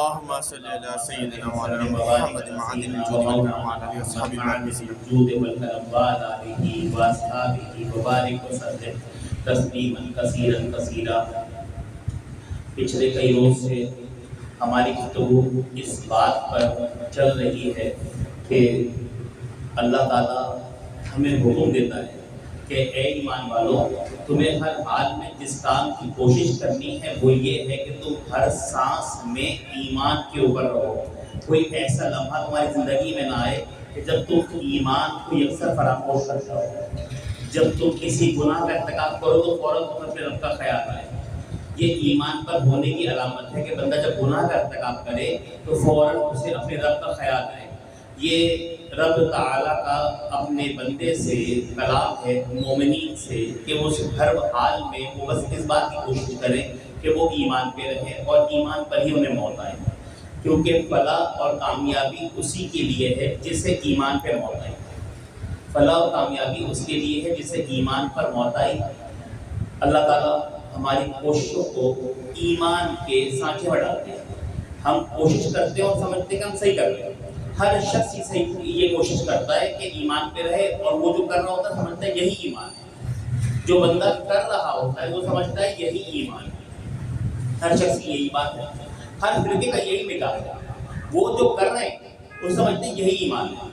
اللهم صل على سيدنا مولانا محمد معدن الجود والكرم وعلى اله وصحبه الجود والکرم وعلى آلہ واصحابہ وبارک وسلم تسلیما کثیرا کثیرا۔ پچھلے کئی روز سے ہماری گفتگو اس بات پر چل رہی ہے کہ اللہ تعالیٰ ہمیں حکم دیتا ہے کہ اے ایمان والوں، تمہیں ہر حال میں جس کام کی کوشش کرنی ہے وہ یہ ہے کہ تم ہر سانس میں ایمان کے اوپر رہو۔ کوئی ایسا لمحہ تمہاری زندگی میں نہ آئے کہ جب تم ایمان کو یکسر فراموش کر جاؤ۔ جب تم کسی گناہ کا ارتکاب کرو تو فوراً تمہیں اپنے رب کا خیال آئے۔ یہ ایمان پر ہونے کی علامت ہے کہ بندہ جب گناہ کا ارتکاب کرے تو فوراً اسے اپنے رب کا خیال آئے۔ یہ رب تعالیٰ کا اپنے بندے سے کلام ہے، مومنین سے، کہ وہ ہر حال میں وہ بس اس بات کی کوشش کریں کہ وہ ایمان پہ رہیں اور ایمان پر ہی انہیں موت آئے، کیونکہ فلاح اور کامیابی اسی کے لیے ہے جسے ایمان پہ موت آئی۔ فلاح اور کامیابی اس کے لیے ہے جسے ایمان پر موت آئی۔ اللہ تعالیٰ ہماری کوششوں کو ایمان کے سانچے میں ڈالتے ہیں۔ ہم کوشش کرتے ہیں اور سمجھتے ہیں کہ ہم صحیح کر رہے ہیں۔ ہر شخص یہ کوشش کرتا ہے کہ ایمان پہ رہے، اور وہ جو کر رہا ہوتا ہے سمجھتا ہے یہی ایمان ہے۔ جو بندہ کر رہا ہوتا ہے وہ سمجھتا ہے یہی ایمان ہے۔ ہر شخص کی یہی بات ہے، ہر فرقے کا یہی مزاج ہے۔ وہ جو کر رہے ہیں وہ سمجھتے ہیں یہی ایمان ہے۔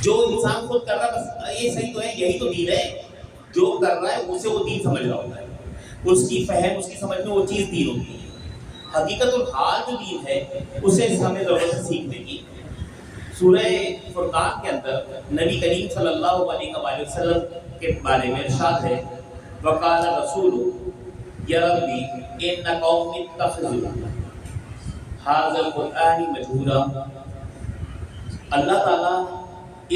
جو انسان خود کر رہا ہے بس یہ صحیح تو ہے، یہی تو دین ہے۔ جو کر رہا ہے اسے وہ دین سمجھ رہا ہوتا ہے، اس کی فہم، اس کی سمجھ میں وہ چیز دین ہوتی ہے۔ حقیقت الحال جو دین ہے اسے ہمیں ضرورت ہے سیکھنے کی۔ سورہ فرقان کے اندر نبی کریم صلی اللہ علیہ وآلہ وسلم کے بارے میں ارشاد ہے، وقال رسول یا ربی ان قوم اتخذوا ھذا القرآن مجہورا۔ اللہ تعالیٰ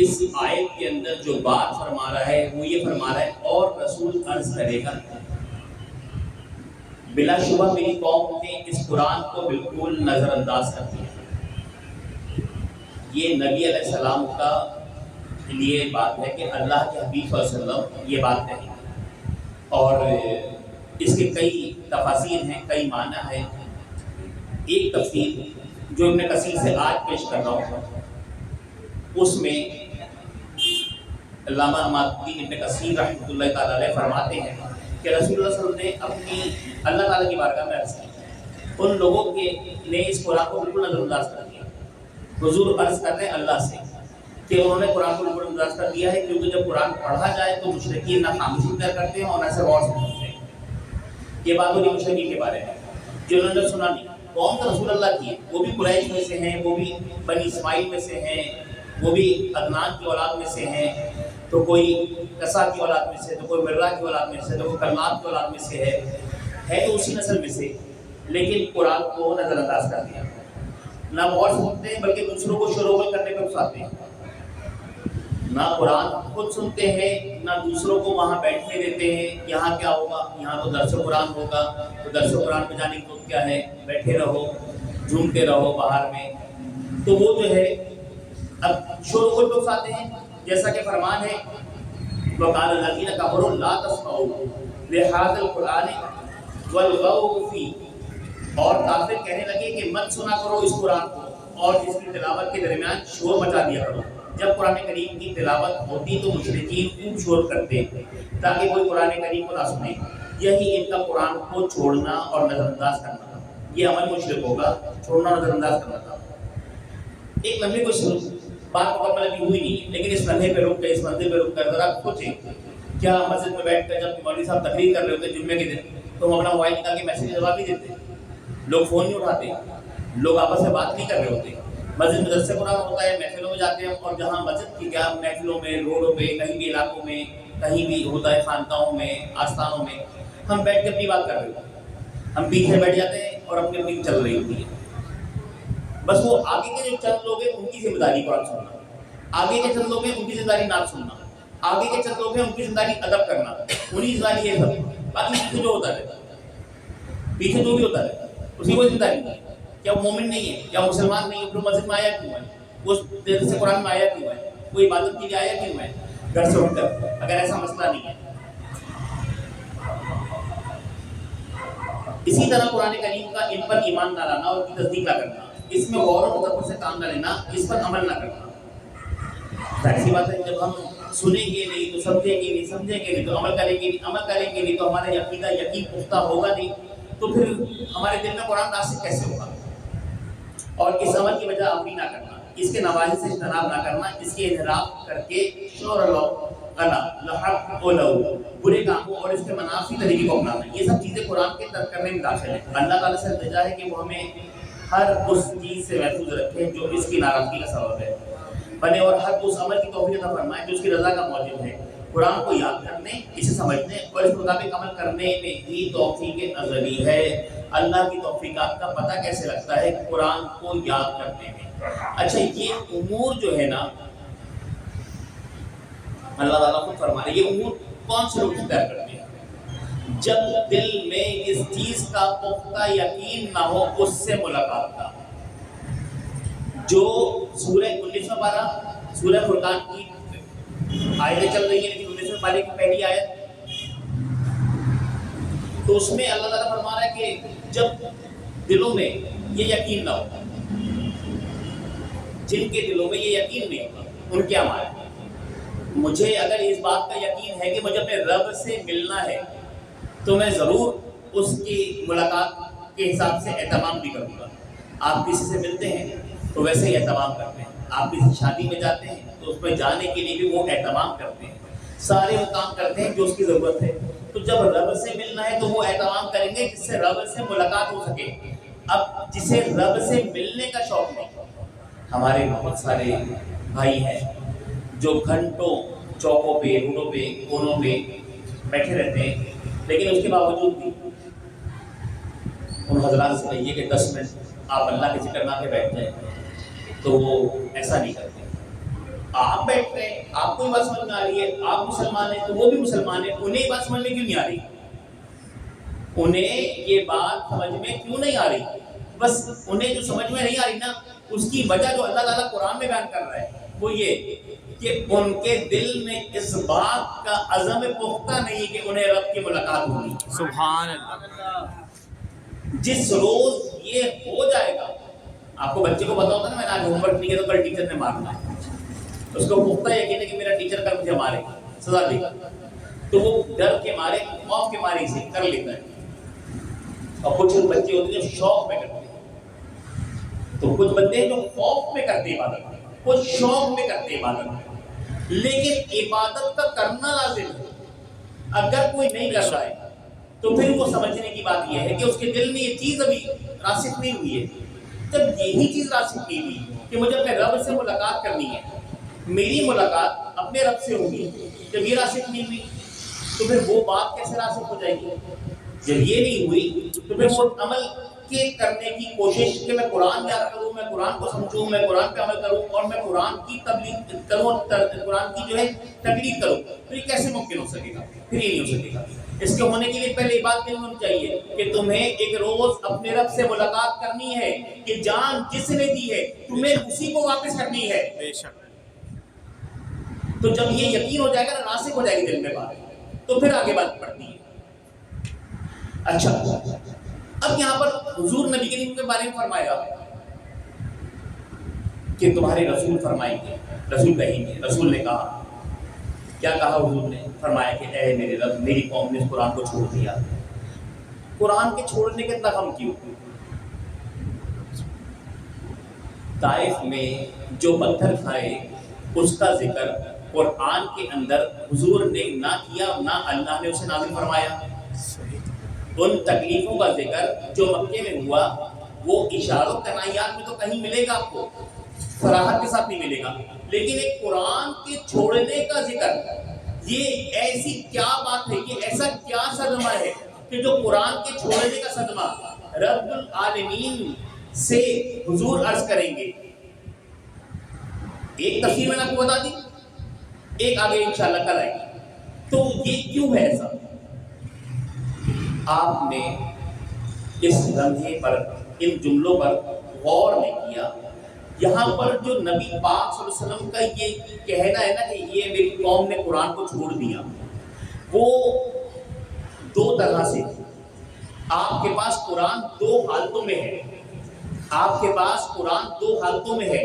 اس آیت کے اندر جو بات فرما رہا ہے وہ یہ فرما رہا ہے، اور رسول عرض کرے گا بلا شبہ میری قوم نے اس قرآن کو بالکل نظر انداز کر دیا۔ یہ نبی علیہ السلام کا لیے بات ہے کہ اللہ کے حبیب صلی اللہ علیہ وسلم یہ بات کہی، اور اس کے کئی تفاسیر ہیں، کئی معنی ہیں۔ ایک تفسیر جو ابن کثیر سے آج پیش کر رہا ہوں، اس میں علامہ الدین ابن کثیر رحمۃ اللہ تعالیٰ علیہ فرماتے ہیں کہ رسول اللہ صلی اللہ علیہ وسلم نے اپنی اللہ تعالیٰ کی بارگاہ میں عرض کی، ان لوگوں نے اس قرآن کو بالکل نظر انداز کر دیا۔ حضور عرض کر رہے ہیں اللہ سے کہ انہوں نے قرآن کو بالکل نظر انداز کر دیا ہے، کیونکہ جب قرآن پڑھا جائے تو مشرکین نہ خاموشی اختیار کرتے ہیں اور نہ سے غور سے سنتے ہیں۔ یہ بات ہوئی مشرکین کے بارے میں، جنہوں نے سنا نہیں۔ قوم تو رسول اللہ کی ہے، وہ بھی قریش میں سے ہیں، وہ بھی بنی اسماعیل میں سے ہیں، وہ بھی عدنان کی اولاد میں سے ہیں، تو کوئی کسا کی اولاد میں سے، تو کوئی مرہ کی اولاد میں سے، تو کوئی کلاب کی اولاد میں سے ہے تو اسی نسل میں سے، لیکن قرآن کو نظر انداز کر دیا۔ نہ غور سنتے ہیں بلکہ دوسروں کو شروغل کرنے پر اکساتے ہیں۔ نہ قرآن خود سنتے ہیں نہ دوسروں کو وہاں بیٹھنے دیتے ہیں۔ یہاں کیا ہوگا، یہاں تو درس قرآن ہوگا، تو درس قرآن میں جانے کی تو کیا ہے، بیٹھے رہو، جھومتے رہو باہر میں۔ تو وہ جو ہے اب شروغل پر اکساتے ہیں، جیسا کہ فرمان ہے وقال الذین کفروا لا تسمعوا لہذا القرآن والغوا فیہ، اور کافر کہنے لگے کہ مت سنا کرو اس قرآن کو اور اس کی تلاوت کے درمیان شور مچا دیا کرو۔ جب قرآن کریم کی تلاوت ہوتی تو مشرکین خوب شور کرتے تاکہ کوئی قرآن کریم کو نہ سنے۔ یہی ان کا قرآن کو چھوڑنا اور نظر انداز کرنا تھا۔ یہ عمل مشرکوں کا چھوڑنا اور نظر انداز کرنا تھا۔ ایک لمحے کو بات مکمل ابھی ہوئی نہیں، لیکن اس لمحے پہ رک کر، اس منزل پہ رک کر ذرا سوچیں، کیا مسجد میں بیٹھ کر جب مولوی صاحب تقریر کر رہے ہوتے جمعے کے دن تو ہم اپنا موبائل نکال کے میسج جواب نہیں دیتے؟ لوگ فون نہیں اٹھاتے، لوگ آپس میں بات نہیں کر رہے ہوتے۔ مسجد میں درس قرآن ہوتا ہے، محفلوں میں جاتے ہیں، اور جہاں مسجد کی کیا محفلوں میں، روڈوں پہ، کہیں بھی علاقوں میں، کہیں بھی ہوتا ہے، خانقاہوں میں، آستانوں میں، ہم بیٹھ کے اپنی بات کر رہے ہوتے ہیں۔ ہم پیچھے بیٹھ جاتے ہیں اور اپنی اپنی چل رہی ہوتی ہے۔ بس وہ آگے کے جو چند لوگ ہیں ان کی ذمہ داری قرآن سننا، آگے کے چند لوگ ہیں ان کی ذمہ داری نعت سننا، آگے کے چند لوگ ہیں ان کی ذمہ داری ادب کرنا، انہیں ذمہ داری یہ سب۔ باقی پیچھے جو ہوتا رہتا، پیچھے جو بھی ہوتا رہتا، اس کی کوئی ذمہ داری نہیں۔ کیا وہ مومن نہیں ہے، کیا مسلمان نہیں ہے، پھر مسجد میں آیا کیوں ہے، اس دل سے قرآن میں آیا کیوں ہے، کوئی عبادت کے لیے آیا کیوں ہے گھر سے اٹھ کر، اگر ایسا مسئلہ نہیں ہے۔ اسی طرح قرآن کریم کا ان پر ایمان نہ لانا اور ان کی تصدیق نہ کرنا، اس میں غور و تدبر سے کام نہ لینا، اس پر عمل نہ کرنا. ظاہر سی بات ہے جب ہم سنیں گے نہیں تو سمجھیں گے نہیں، سمجھیں گے نہیں تو عمل کریں گے نہیں، عمل کریں گے نہیں تو ہمارا عقیدہ یقین پختہ ہوگا نہیں، تو پھر ہمارے دل میں قرآن راسخ کیسے ہوگا؟ اور اس عمل کی وجہ اپنی نہ کرنا، اس کے نواحی سے اجتناب نہ کرنا، اس کے انحراف کر کے شور برے کاموں اور اس کے منافی طریقے کو اپنانا، یہ سب چیزیں قرآن کے ترک کرنے میں داخل ہیں. اللہ تعالیٰ سے التجا ہے کہ وہ ہمیں ہر اس چیز سے محفوظ رکھے جو اس کی ناراضگی کا سبب ہے بنے، اور ہر اس عمل کی توفیق عطا فرمائے جو اس کی رضا کا موجب ہے. قرآن کو یاد کرنے، اسے سمجھنے اور اس مطابق عمل کرنے میں ہی توفیق ازلی ہے. اللہ کی توفیقات کا پتہ کیسے لگتا ہے؟ قرآن کو یاد کرنے میں. اچھا یہ امور جو ہے نا اللہ تعالیٰ خود فرما رہے، یہ امور کون سے لوگ اختیار کرتے ہیں؟ جب دل میں اس چیز کا پختہ یقین نہ ہو اس سے ملاقات کا. جو سورہ 19 پارہ سورہ فرقان کی آیتیں چل رہی ہیں، لیکن 19 پارے کی پہلی آیت، تو اس میں اللہ تعالیٰ فرما رہا ہے کہ جب دلوں میں یہ یقین نہ ہو، جن کے دلوں میں یہ یقین نہیں ہوگا ان کے اعمال. مجھے اگر اس بات کا یقین ہے کہ مجھے اپنے رب سے ملنا ہے تو میں ضرور اس کی ملاقات کے حساب سے اہتمام بھی کروں گا. آپ کسی سے ملتے ہیں تو ویسے ہی اہتمام کرتے ہیں، آپ کسی شادی میں جاتے ہیں تو اس میں جانے کے لیے بھی وہ اہتمام کرتے ہیں، سارے وہ کام کرتے ہیں جو اس کی ضرورت ہے. تو جب رب سے ملنا ہے تو وہ اہتمام کریں گے جس سے رب سے ملاقات ہو سکے. اب جسے رب سے ملنے کا شوق نہیں، ہمارے بہت سارے بھائی ہیں جو گھنٹوں چوکوں پہ، روڈوں پہ، کونوں پہ بیٹھے رہتے ہیں، لیکن اس کے باوجود بھی ان حضرات سے کہیے کہ 10 منٹ آپ اللہ کے ذکر نہ کے بیٹھ جائیں تو وہ ایسا نہیں کرتے. آپ بیٹھ رہے ہیں، آپ کو یہ بات سمجھ میں آ رہی ہے، آپ مسلمان ہیں تو وہ بھی مسلمان ہیں، انہیں یہ بات سمجھ میں کیوں نہیں آ رہی؟ انہیں یہ بات سمجھ میں کیوں نہیں آ رہی؟ بس انہیں جو سمجھ میں نہیں آ رہی نا، اس کی وجہ جو اللہ تعالیٰ قرآن میں بیان کر رہا ہے وہ یہ کہ ان کے دل میں اس بات کا عزم پختہ نہیں کہ انہیں رب کی ملاقات ہوگی. سبحان اللہ. جس روز یہ ہو جائے گا، آپ کو بچے کو پتا ہوتا ہے نا میں نے آج ہوم ورک نہیں کیا تو کل ٹیچر نے مارنا ہے، اس کو پختہ یقین ہے کہ میرا ٹیچر کل مجھے مارے گا، سزا دے گا، تو وہ ڈر کے مارے، خوف کے مارے اسے کر لیتا ہے. اور کچھ بچے ہوتے ہیں جو شوق میں کرتے ہیں، تو کچھ بندے ہیں جو خوف میں کرتے ہیں عبادت، کچھ شوق میں کرتے ہیں عبادت. لیکن عبادت کا کرنا لازم ہے. اگر کوئی نہیں کر رہا ہے تو پھر وہ سمجھنے کی بات یہ ہے کہ اس کے دل میں یہ چیز ابھی راسخ نہیں ہوئی ہے. جب یہی چیز راسخ نہیں ہوئی کہ مجھے اپنے رب سے ملاقات کرنی ہے، میری ملاقات اپنے رب سے ہوگی، جب یہ راسخ نہیں ہوئی تو پھر وہ بات کیسے راسخ ہو جائے گی؟ جب یہ نہیں ہوئی تو پھر وہ عمل کے کرنے کی کوشش کہ میں قرآن یاد کروں، میں قرآن کو سمجھوں، میں قرآن پہ عمل کروں اور میں قرآن کی تبلیغ کروں، قرآن کی جو ہے تقریر کروں، تو یہ کیسے ممکن ہو سکے گا؟ پھر یہ نہیں ہو سکے گا. اس کے ہونے کے لیے پہلے یہ بات نہیں ہونی چاہیے کہ تمہیں ایک روز اپنے رب سے ملاقات کرنی ہے کہ جان جس نے دی ہے تمہیں اسی کو واپس کرنی ہے. بے شک. تو جب یہ یقین ہو جائے گا نا، راسخ ہو جائے گی دل میں بات، تو پھر آگے بات بڑھتی ہے. اچھا اب یہاں پر حضور نبی کریم کے بارے میں فرمایا کہ تمہارے رسول فرمائیں گے، رسول کہیں گے. رسول نے کہا، کیا کہا حضور نے؟ فرمایا کہ اے میرے رب، میری قوم نے اس قرآن کو چھوڑ دیا. قرآن کے چھوڑنے کے اتنا غم کیوں؟ طائف میں جو پتھر کھائے اس کا ذکر قرآن کے اندر حضور نے نہ کیا، نہ اللہ نے اسے نازل فرمایا. ان تکلیفوں کا ذکر جو مکے میں ہوا وہ اشاروں کنائیات میں تو کہیں ملے گا آپ کو، صراحت کے ساتھ نہیں ملے گا، لیکن ایک قرآن کے چھوڑنے کا ذکر، یہ ایسی کیا بات ہے، یہ ایسا کیا صدمہ ہے کہ جو قرآن کے چھوڑنے کا صدمہ رب العالمین سے حضور عرض کریں گے. ایک تفسیر میں نے آپ کو بتا دی، ایک آگے انشاءاللہ کل آئے گی. تو یہ کیوں ہے ایسا؟ آپ نے اس لمحے پر، ان جملوں پر غور نہیں کیا. یہاں پر جو نبی پاک صلی اللہ علیہ وسلم کا یہ کہنا ہے نا کہ یہ میری قوم نے قرآن کو چھوڑ دیا، وہ دو طرح سے. آپ کے پاس قرآن دو حالتوں میں ہے. آپ کے پاس قرآن دو حالتوں میں ہے.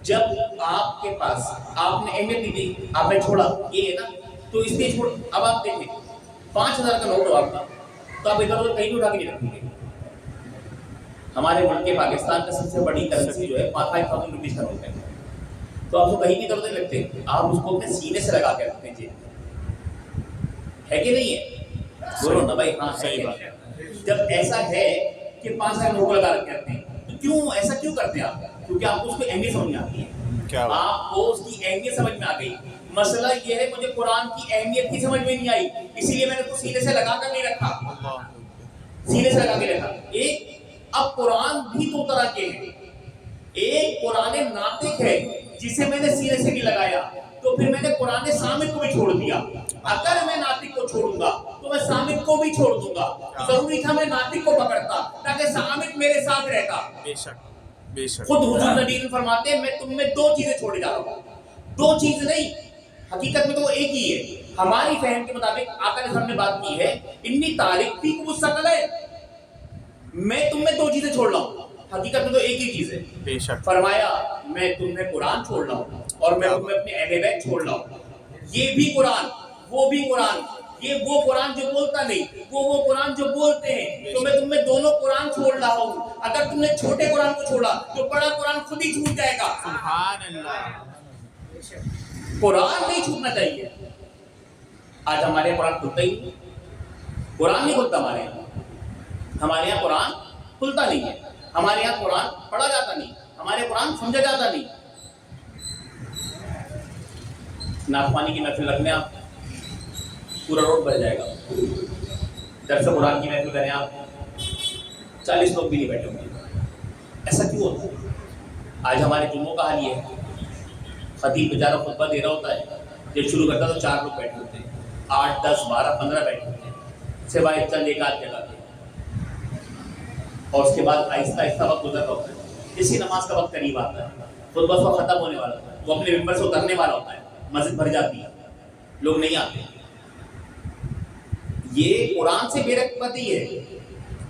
جب آپ کے پاس آپ نے اہمیت نہیں دی, آپ نے چھوڑا, یہ ہے نا, تو اس لیے چھوڑ. اب آپ دیکھیں 5,000 کا نوٹ ہو آپ کا, تو آپ ادھر ادھر کہیں بھی اٹھا کے نہیں رکھیں گے. ہمارے ملک کے پاکستان کا سب سے بڑی کرنسی جو ہے 5,000 روپیز کا نوٹ ہے, تو آپ کو کہیں بھی ادھر ادھر رکھتے ہیں, آپ اس کو اپنے سینے سے لگا کے رکھتے ہیں. جی ہے کہ نہیں ہے؟ بولو نا بھائی. ہاں صحیح بات ہے. جب ایسا ہے کہ 5,000 نوٹ لگا کے رکھتے ہیں, تو کیوں ایسا کیوں کرتے ہیں آپ؟ کیونکہ آپ کو اس کی اہمیت سمجھ میں آتی ہے. آپ کو اس کی اہمیت سمجھ میں آ گئی. مسئلہ یہ ہے مجھے قرآن کی اہمیت کی سمجھ میں نہیں آئی, اسی لیے میں نے اس کو سینے سے لگا کر نہیں رکھا. سینے سے لگا کے رکھا. ایک اب قرآن بھی دو طرح کے ہیں. ایک قرآن ناطق ہے جسے میں نے سینے سے نہیں لگایا, تو پھر میں نے قرآن صامت کو بھی چھوڑ دیا. اگر میں ناطق کو چھوڑوں گا تو میں صامت کو بھی چھوڑ دوں گا. ضروری تھا میں ناطق کو پکڑتا تاکہ صامت میرے ساتھ رہتا. بے شک بے شک. خود حضور نبی فرماتے ہیں میں تم میں دو چیزیں چھوڑے جا رہا ہوں. دو چیز نہیں, حقیقت میں تو وہ ایک ہی ہے. ہماری فہم کے مطابق آقا نے ہم نے بات کی ہے انی تاریخ فیکم مستقل ہے, میں تم میں دو چیزیں چھوڑ رہا ہوں. حقیقت میں تو ایک ہی چیز ہے. بے شک. فرمایا میں تم میں قرآن چھوڑ رہا ہوں اور میں تم میں اپنے اہل بیت چھوڑ رہا ہوں. یہ بھی قرآن وہ بھی قرآن, یہ وہ قرآن جو بولتا نہیں, وہ قرآن جو بولتے ہیں. تو میں تم میں دونوں قرآن چھوڑ رہا ہوں. اگر تم نے چھوٹے قرآن کو چھوڑا تو بڑا قرآن خود ہی چھوٹ جائے گا. سبحان اللہ. قرآن نہیں چھوٹنا چاہیے. آج ہمارے قرآن کھلتا ہی نہیں, قرآن نہیں کھلتا ہمارے یہاں. ہمارے یہاں قرآن کھلتا نہیں ہے, ہمارے یہاں قرآن پڑھا جاتا نہیں, ہمارے قرآن سمجھا جاتا نہیں. نافوانی کی محفل رکھنے آپ پورا روڈ بھر جائے گا. درس قرآن کی محفل کریں آپ 40 لوگ بھی نہیں بیٹھے ہوں گے. ایسا کیوں ہوتا ہے؟ آج ہمارے جمعوں کا حال یہ ہے, خطیب بیچارہ خطبہ دے رہا ہوتا ہے, جب شروع کرتا ہے تو 4 لوگ بیٹھے ہوتے ہیں, 8 10 12 15 بیٹھے ہوتے ہیں, سوائے چند ایک آدھ جگہ پہ. اور اس کے بعد آہستہ آہستہ وقت گزر رہا ہوتا ہے. اسی نماز کا وقت قریب آتا ہے, خطبہ اس وقت ختم ہونے والا ہوتا ہے, وہ اپنے ممبر سے اترنے والا ہوتا ہے, مسجد بھر جاتی ہے, لوگ نہیں آتے. یہ قرآن سے بے رغبتی ہے.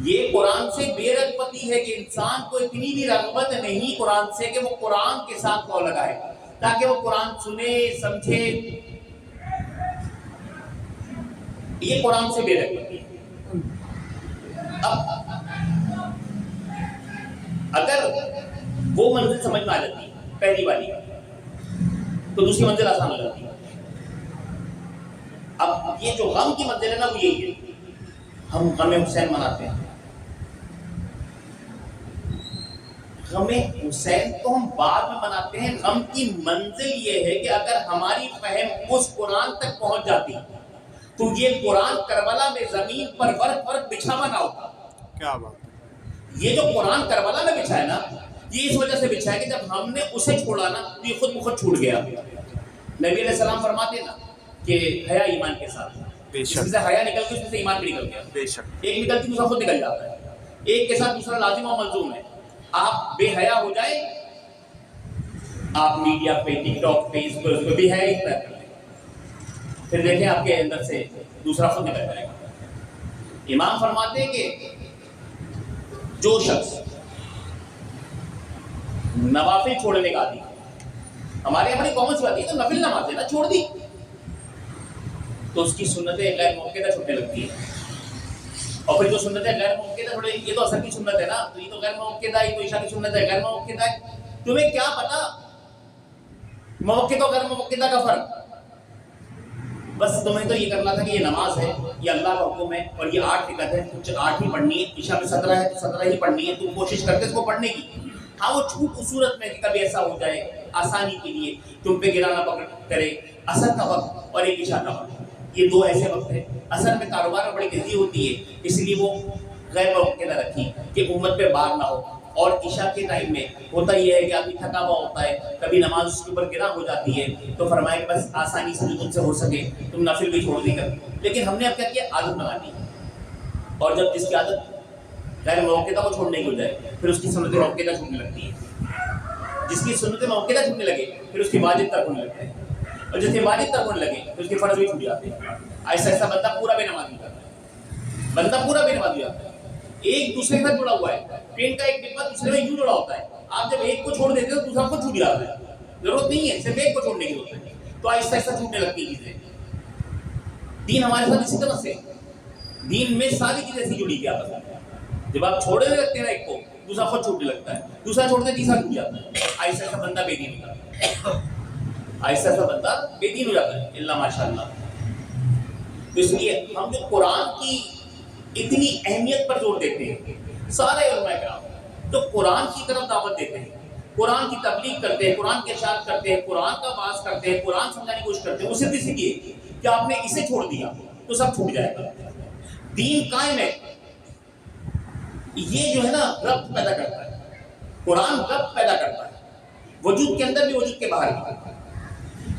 یہ قرآن سے بے رغبتی ہے کہ انسان کو اتنی بھی رغبت نہیں قرآن سے کہ وہ قرآن کے ساتھ پاؤں لگائے تاکہ وہ قرآن سنے سمجھے. یہ قرآن سے بے رغبتی ہے. اب اگر وہ منزل سمجھ میں آ جاتی ہے پہلی والی, تو دوسری منزل آسان ہو جاتی ہے. اب یہ جو غم کی منزل ہے نا, وہ یہی ہے. ہم غم حسین مناتے ہیں. غم حسین تو ہم بعد میں مناتے ہیں. غم کی منزل یہ ہے کہ اگر ہماری فہم اس قرآن تک پہنچ جاتی تو یہ قرآن کربلا میں زمین پر ورق ورق بچھا ہوا نہ ہوتا. کیا بات ہے. یہ جو قرآن کربلا میں بچھا ہے نا, یہ اس وجہ سے بچھا ہے کہ جب ہم نے اسے چھوڑا نا تو یہ خود بخود چھوٹ گیا. نبی علیہ السلام فرماتے نا کہ حیا ایمان کے ساتھ, جس میں سے حیا نکل کے اس میں سے ایمان بھی نکل گیا. بے شک. ایک نکلتی دوسرا خود نکل جاتا ہے, ایک کے ساتھ دوسرا لازم و ملزوم ہے. آپ بے حیا ہو جائے, آپ میڈیا پہ ٹک ٹاک پہ اس پہ بے حیا اختیار کر لیں, پھر دیکھیں آپ کے اندر سے دوسرا خود نکل جائے گا. امام فرماتے ہیں کہ جو شخص نوافل چھوڑنے کا عادی, ہمارے یہاں بڑی کامن سی بات ہے, تو نفل نماز ہے نا چھوڑ دی, تو اس کی سنتیں غیر موقعہ چھوٹنے لگتی ہیں. اور پھر جو سنتیں غیر موقعہ تھوڑے, یہ تو اثر کی سنت ہے نا, تو یہ تو غیر موقعہ, یہ تو عشاء کی سنت ہے غیر موقعہ ہے. تمہیں کیا پتا موقع اور غیر موقع کا فرق؟ بس تمہیں تو یہ کرنا تھا کہ یہ نماز ہے, یہ اللہ کا حکم ہے, اور یہ 8 رکعت ہے, کچھ 8 ہی پڑھنی ہے. عشاء میں 17 ہے تو 17 ہی پڑھنی ہے. تم کوشش کرتے اس کو پڑھنے کی. ہاں وہ چھوٹ اس صورت میں کہ کبھی ایسا ہو جائے آسانی کے لیے تم پہ گرانا پکڑ کرے. اثر کا وقت اور ایک عشاء کا وقت, یہ دو ایسے وقت ہیں. اثر میں کاروبار میں بڑی تیزی ہوتی ہے, اس لیے وہ غیر موقع رکھی کہ امت پہ بار نہ ہو. اور عشاء کے ٹائم میں ہوتا یہ ہے کہ آدمی تھکا ہوا ہوتا ہے, کبھی نماز اس کے اوپر گرا ہو جاتی ہے, تو فرمایا کہ بس آسانی سے جو تم سے ہو سکے تم نفل بھی چھوڑ دی کر. لیکن ہم نے اب کیا کیا, عادت بنا دی. اور جب جس کی عادت غیر موقع کو چھوڑنے کی ہو جائے, پھر اس کی سنت موقع چھوٹنے لگتی ہے. جس کی سنت موقع چھوٹنے لگے پھر اس کی واجب تک ہونے لگتے ہیں, اور جس کی واجب تک ہونے لگے پھر اس کے فرض بھی چھوٹ جاتے ہیں. ایسا ایسا بندہ پورا بے نمازی ہو جاتا ہے, بندہ پورا بے نمازی ہو جاتا ہے. ایک دوسرے کے ساتھ جڑا ہوا ہے. ٹرین کا ایک ڈبہ دوسرے میں یوں جڑا ہوتا ہے. آپ جب ایک کو چھوڑ دیتے ہو دوسرا کو چھوٹ جاتا ہے. ضرورت نہیں ہے صرف ایک کو چھوڑنے کی ضرورت ہے. تو آہستہ آہستہ چھوٹنے لگتی چیزیں. دین ہمارے ساتھ اسی طرح سے, دین میں ساری چیزیں ایسی جڑی ہوئی آپس میں. جب آپ چھوڑنے لگتے ہیں ایک کو دوسرا خود چھوٹنے لگتا ہے, دوسرا چھوڑتے تیسرا چھوٹ جاتا ہے. آہستہ آہستہ بندہ بے دین ہوتا ہے, آہستہ آہستہ بندہ بے دین ہو جاتا ہے. اللہ ماشاء اللہ. تو اس لیے ہم جو قرآن کی اتنی اہمیت پر زور دیتے ہیں, سارے علماء کرام جو قرآن کی طرف دعوت دیتے ہیں, قرآن کی تبلیغ کرتے ہیں, قرآن کے ارشاد کرتے ہیں, قرآن کا واعظ کرتے ہیں, قرآن سمجھانے کی کوشش کرتے ہیں, وہ صرف اسی لیے کہ آپ نے اسے چھوڑ دیا تو سب چھوٹ جائے گا. دین قائم ہے. یہ جو ہے نا ربط پیدا کرتا ہے, قرآن ربط پیدا کرتا ہے, وجود کے اندر بھی وجود کے باہر بھی.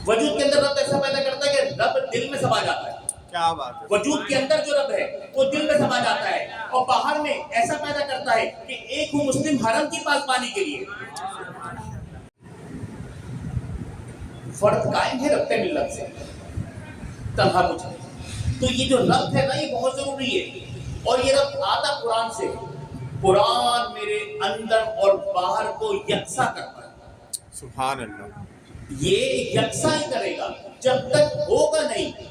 وجود کے اندر ربط ایسا پیدا کرتا ہے کہ رب دل میں سما جاتا ہے. کیا بات ہے. وجود کے اندر جو رب ہے وہ دل میں سما جاتا ہے, اور باہر میں ایسا پیدا کرتا ہے کہ ایک ہوں مسلم حرم کی پاسبانی کے لیے. فرد قائم ہے ربط ملت سے, تنہا کچھ نہیں. تو یہ جو ربط ہے نا یہ بہت ضروری ہے, اور یہ ربط آتا قرآن سے. قرآن میرے اندر اور باہر کو یکساں کرتا ہے. سبحان اللہ. یہ یکساں ہی کرے گا. جب تک ہوگا نہیں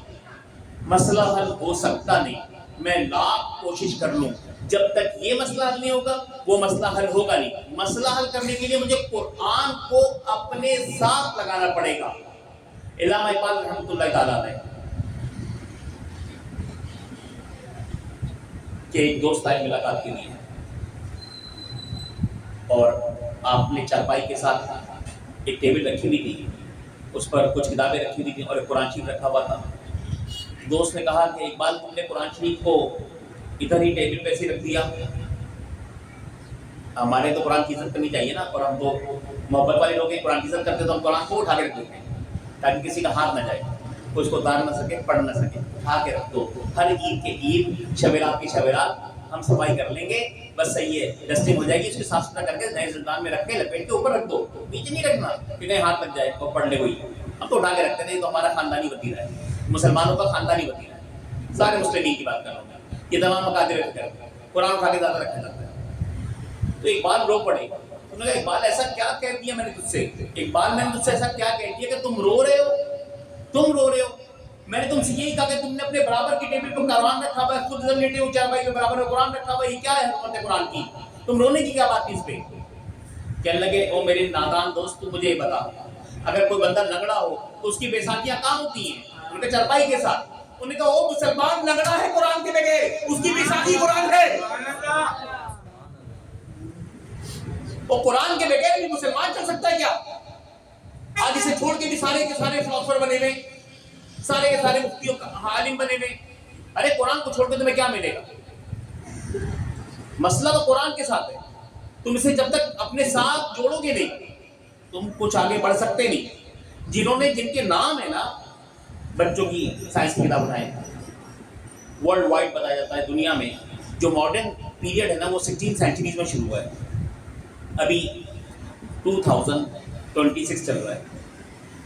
مسئلہ حل ہو سکتا نہیں. میں لاکھ کوشش کر لوں, جب تک یہ مسئلہ حل نہیں ہوگا وہ مسئلہ حل ہوگا نہیں. مسئلہ حل کرنے کے لیے مجھے قرآن کو اپنے ساتھ لگانا پڑے گا. علامہ اقبال رحمۃ اللہ تعالیٰ نے کہ ایک دوست آئے ملاقات کے لیے, اور آپ نے چارپائی کے ساتھ ایک ٹیبل رکھی ہوئی تھی, اس پر کچھ کتابیں رکھی ہوئی تھیں اور ایک قرآن شریف رکھا ہوا تھا. دوست نے کہا کہ اقبال تم نے قرآن شریف کو ادھر ہی ٹیبل پہ سے رکھ دیا. ہمارے تو قرآن کی عزت کرنی چاہیے نا, اور ہم تو محبت والے لوگ قرآن کی عزت کرتے تو ہم قرآن کو اٹھا کے رکھ دیتے ہیں تاکہ کسی کا ہاتھ نہ جائے, کوئی اس کو اتار نہ سکے, پڑھ نہ سکے. اٹھا کے رکھ دو. ہر عید کے عید, شبیرات کی شبیرات ہم صفائی کر لیں گے, بس صحیح ہے, ڈسٹنگ ہو جائے گی, اس کے صاف ستھرا کر کے نئے زندان میں رکھ کے لپیٹ کے اوپر رکھ دو. نیچے نہیں رکھنا کہ کہیں ہاتھ لگ جائے اور پڑھ لے کوئی. ہم تو اٹھا کے رکھتے نہیں, تو ہمارا خاندانی وتیرہ ہے, مسلمانوں کا خاندانی وتیرہ ہے. سارے مسلمین کی بات کر رہا ہوں, یہ تمام مقادر فکر قرآن اٹھا کے زیادہ رکھا جاتا ہے. تو اقبال رو پڑے. انہوں نے کہا اقبال ایسا کیا کہہ دیا میں نے تجھ سے, اقبال میں نے تجھ سے ایسا کیا کہہ دیا کہ تم رو رہے ہو, تم رو رہے ہو. میں نے تم سے یہی کہا کہ تم نے اپنے برابر کی ٹیبل پر قرآن رکھا ہوا ہے, خود ادھر لیٹے ہو چارپائی کے برابر میں قرآن رکھا ہوا ہے, یہ کیا ہے حکمت قرآن کی, تم رونے کی کیا بات تھی اس پہ. کہنے لگے او میرے نادان دوست تو مجھے یہ بتا, اگر کوئی بندہ لنگڑا ہو تو اس کی بیساکھیاں کہاں ہوتی ہیں, ان کے چارپائی کے ساتھ. انہوں نے کہا او مسلمان لنگڑا ہے قرآن کے بغیر, اس کی بیساکھی قرآن ہے. وہ قرآن کے بغیر بھی مسلمان چل سکتا ہے کیا؟ آج اسے چھوڑ کے بھی سارے کے سارے فلاسفر بنے ہوئے, سارے کے سارے مفتیوں عالم بنے ہوئے. ارے قرآن کو چھوڑ کے تمہیں کیا ملے گا؟ مسئلہ تو قرآن کے ساتھ ہے. تم اسے جب تک اپنے ساتھ جوڑو گے نہیں تم کچھ آگے بڑھ سکتے نہیں. جنہوں نے, جن کے نام ہے نا, بچوں کی سائنس کی کتاب اٹھائیں, ورلڈ وائڈ بتایا جاتا ہے دنیا میں جو ماڈرن پیریڈ ہے نا وہ 16 سینچریز میں شروع ہوا ہے. ابھی 2026 چل رہا ہے.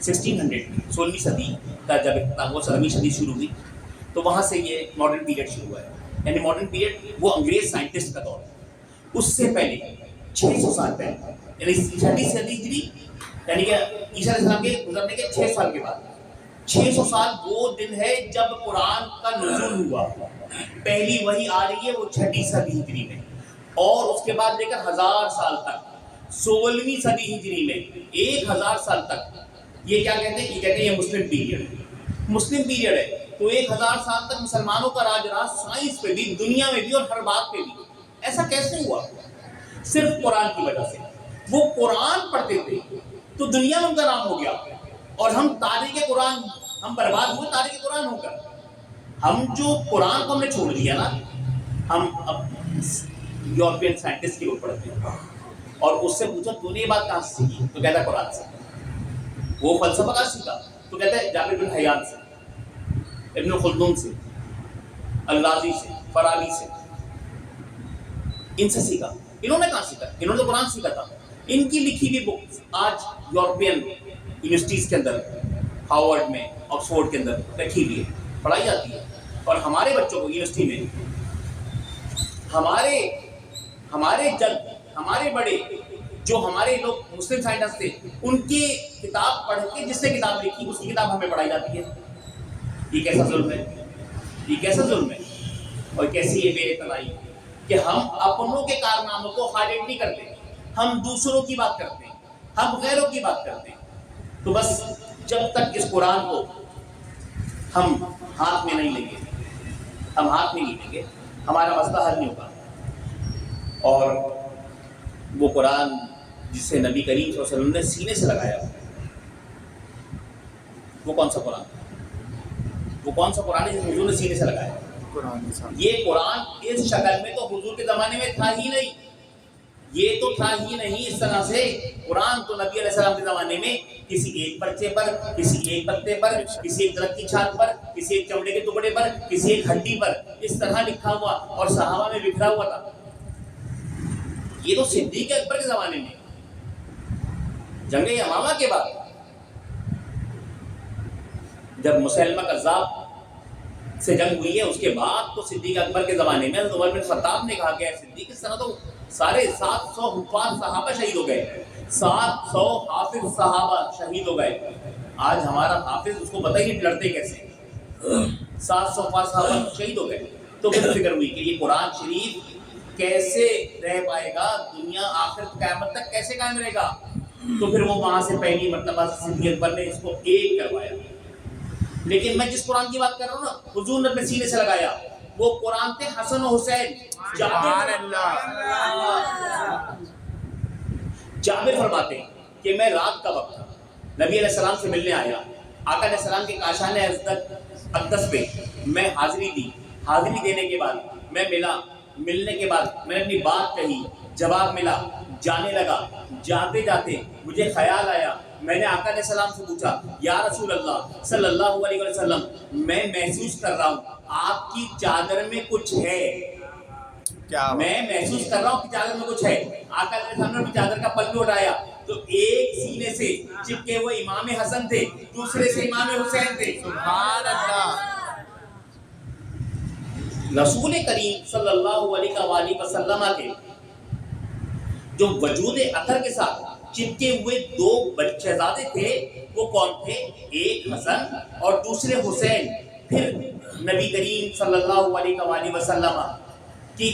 1600 صدی کا جب وہ 17ویں صدی شروع ہوئی تو وہاں سے یہ ماڈرن پیریڈ شروع ہوا ہے. یعنی ماڈرن پیریڈ وہ انگریز سائنٹسٹ کا دور ہے. اس سے پہلے 600 سال پہلے یعنی 6 صدی ہجری, یعنی کہ عیسیٰ علیہ السلام کے گزرنے کے 6 سال کے بعد 600 سال وہ دن ہے جب قرآن کا نزول ہوا. پہلی وحی آ رہی ہے وہ 6 صدی ہجری میں, اور اس کے بعد لے کر 1000 سال تک 16ویں صدی ہجری میں 1000 سال تک یہ کیا کہتے ہیں, یہ کہتے ہیں یہ مسلم پیریڈ ہے. مسلم پیریڈ ہے تو 1000 سال تک مسلمانوں کا راج رہا, سائنس پہ بھی, دنیا میں بھی, اور ہر بات پہ بھی. ایسا کیسے ہوا؟ صرف قرآن کی وجہ سے. وہ قرآن پڑھتے تھے تو دنیا میں ان کا نام ہو گیا, اور ہم تاریخ قرآن, ہم برباد ہوئے تاریخ قرآن ہو کر. ہم جو قرآن کو ہم نے چھوڑ دیا نا, ہم اب یورپین سائنٹسٹ کی وہ پڑھتے ہیں, اور اس سے پوچھا تو نے یہ بات کہاں سے سیکھی, تو کہتا ہے قرآن سے. وہ فلسفہ کہاں سیکھا, تو کہتا ہے جابر بن حیان سے, ابن خلدون سے, الرازی سے, فارابی سے, ان سے سیکھا. انہوں نے کہاں سیکھا؟ انہوں نے تو قرآن سیکھا تھا. ان کی لکھی ہوئی بکس آج یورپین یونیورسٹیز کے اندر, ہارورڈ میں, آکسفورڈ کے اندر رکھی ہوئی ہے, پڑھائی جاتی ہے. اور ہمارے بچوں کو یونیورسٹی میں, ہمارے ہمارے جد ہمارے بڑے جو ہمارے لوگ مسلم سائنٹسٹ تھے ان کی کتاب پڑھ کے جس نے کتاب لکھی اس کی کتاب ہمیں پڑھائی جاتی ہے. یہ کیسا ظلم ہے, یہ کیسا ظلم ہے, اور کیسی یہ بے اطلاعی کہ ہم اپنوں کے کارناموں کو ہائلائٹ نہیں کرتے, ہم دوسروں کی بات کرتے ہیں, ہم غیروں کی بات کرتے ہیں. تو بس جب تک اس قرآن کو ہم ہاتھ میں نہیں لیں گے, ہم ہاتھ میں نہیں لیں گے, ہمارا مسئلہ حل نہیں ہوگا. اور وہ قرآن جس سے نبی کریم صلی اللہ علیہ وسلم نے سینے سے لگایا, وہ کون سا قرآن, وہ کون سا قرآن ہے جس حضور نے سینے سے لگایا؟ یہ قرآن اس شکل میں تو حضور کے زمانے میں تھا ہی نہیں, یہ تو تھا ہی نہیں اس طرح سے. قرآن تو نبی علیہ السلام کے زمانے میں کسی ایک پرچے پر, کسی ایک پتے پر, کسی ایک درخت کی چھال پر, کسی ایک چمڑے کے ٹکڑے پر, کسی ایک ہڈی پر اس طرح لکھا ہوا اور صحابہ میں بکھرا ہوا تھا. یہ تو صدیق اکبر کے زمانے میں, جنگ یمامہ کے بعد جب مسلمہ کذاب سے جنگ ہوئی ہے اس کے بعد تو صدیق اکبر کے زمانے میں عمر بن خطاب نے کہا کہ صدیق اس طرح تو سارے 700 حفاظ صحابہ شہید ہو گئے, 700 حافظ صحابہ شہید ہو گئے. آج ہمارا حافظ اس کو پتہ ہی نہیں لڑتے کیسے, 700 حفاظ صحابہ شہید ہو گئے. تو پھر فکر ہوئی کہ یہ قرآن شریف کیسے رہ پائے گا, دنیا آخر قیامت تک کیسے قائم رہے گا. تو پھر وہ وہاں سے پہلی مرتبہ صدیق اکبر نے اس کو ایک کروایا. لیکن میں جس قرآن کی بات کر رہا ہوں نا, حضور نے اپنے سینے سے لگایا, وہ قرآن تھے حسن و حسین. جابر فرماتے ہیں کہ میں رات کا وقت تھا, نبی علیہ السلام سے ملنے آیا, آقا علیہ السلام کے کاشان اقدس پہ میں حاضری دی. حاضری دینے کے بعد میں ملا, ملنے کے بعد میں نے اپنی بات کہی, جواب ملا, جانے لگا. جاتے جاتے مجھے خیال آیا, میں نے آقا علیہ السلام سے پوچھا یا رسول اللہ صلی اللہ علیہ وسلم, میں محسوس کر رہا ہوں آپ کی چادر میں کچھ ہے, میں محسوس کر رہا ہوں کہ چادر میں کچھ ہے. آقا علیہ السلام نے اپنی چادر کا پلو اٹھایا تو ایک سینے سے چپکے ہوئے امام حسن تھے, دوسرے سے امام حسین تھے. سبحان اللہ. رسول کریم صلی اللہ علیہ وآلہ وسلم کے جو وجود اثر کے ساتھ چپکے ہوئے دو شہزادے تھے, وہ کون تھے؟ ایک حسن اور دوسرے حسین. پھر نبی کریم صلی اللہ علیہ وآلہ وسلم کی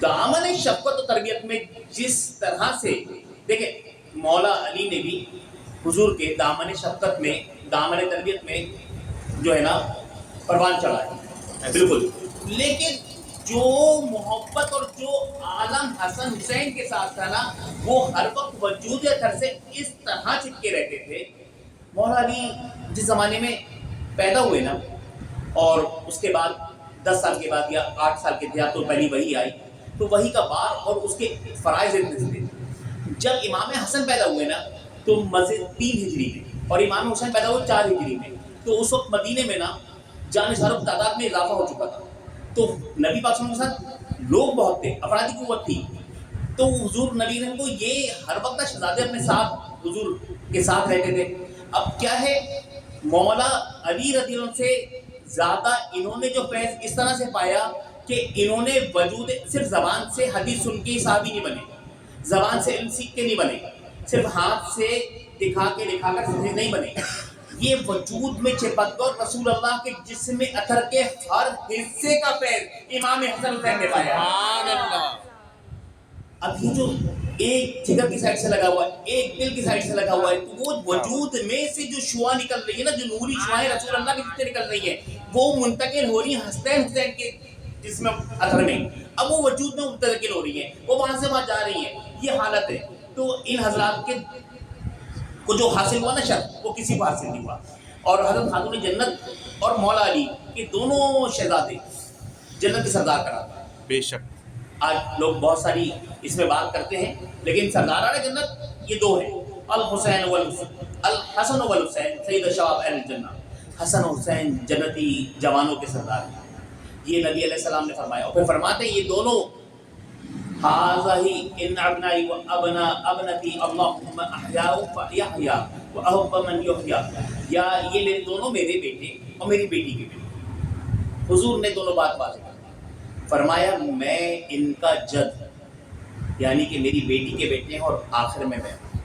دامن شفقت و تربیت میں جس طرح سے دیکھیں, مولا علی نے بھی حضور کے دامن شفقت میں, دامن تربیت میں جو ہے نا پروان چڑھایا, بالکل. لیکن جو محبت اور جو عالم حسن حسین کے ساتھ تھا نا, وہ ہر وقت وجود اثر سے اس طرح چپکے رہتے تھے. مولا علی جس زمانے میں پیدا ہوئے نا, اور اس کے بعد 10 سال کے بعد یا 8 سال کے بعد تو پہلی وحی آئی, تو وحی کا بار اور اس کے فرائض اتنے تھے. جب امام حسن پیدا ہوئے نا تو مسجد 3 ہجری میں, اور امام حسین پیدا ہوئے 4 ہجری میں. تو اس وقت مدینے میں نا جانشینوں کی تعداد میں اضافہ ہو چکا تھا, تو نبی پاک صلی اللہ علیہ وسلم کے ساتھ لوگ بہت تھے, افرادی قوت تھی. تو حضور نبی نے کو یہ ہر وقت شہزادے اپنے ساتھ حضور کے ساتھ رہتے تھے. اب کیا ہے, مولا علی رضی اللہ عنہ سے زیادہ انہوں نے جو فیض اس طرح سے پایا کہ انہوں نے وجود صرف زبان سے حدیث سن کے صحابی نہیں بنے, زبان سے علم سیکھ کے نہیں بنے, صرف ہاتھ سے دکھا کر نہیں بنے. یہ وجود میں چپک کر رسول اللہ کے جسم اثر کے ہر حصے کا فیض امام حسن حسین نے پایا. اب یہ جو ایک جگر کی سائڈ سے لگا ہوا ہے, ایک دل کی سائڈ سے لگا ہوا ہے, تو وہ وجود میں سے جو شعاع نکل رہی ہے نا, جو نوری شعاعیں رسول اللہ کے جسم نکل رہی ہیں, وہ منتقل ہو رہی ہیں حسین کے جسم اثر میں. اب وہ وجود میں منتقل ہو رہی ہیں, وہ وہاں سے وہاں جا رہی ہیں. یہ حالت ہے. تو ان حضرات کے کو جو حاصل ہوا نا شرط, وہ کسی کو حاصل نہیں ہوا. اور حضرت خاتون جنت اور مولا علی کے دونوں شہزادے جنت کے سردار قرار پائے. بے شک. آج لوگ بہت ساری اس میں بات کرتے ہیں, لیکن سرداران جنت یہ 2 ہیں, الحسین الحسن والحسین سید شباب اہل الجنہ. حسن و حسین جنتی جوانوں کے سردار ہیں, یہ نبی علیہ السلام نے فرمایا. اور پھر فرماتے ہیں یہ دونوں هذه ان ابنائی و ابنتی اللہم احیاء فاحیا و احب من یحیا. یا یہ میرے دونوں میرے بیٹے اور میری بیٹی کے بیٹے. حضور نے دونوں بات واضح کر فرمایا, میں ان کا جد یعنی کہ میری بیٹی کے بیٹے ہیں اور آخر میں ہوں،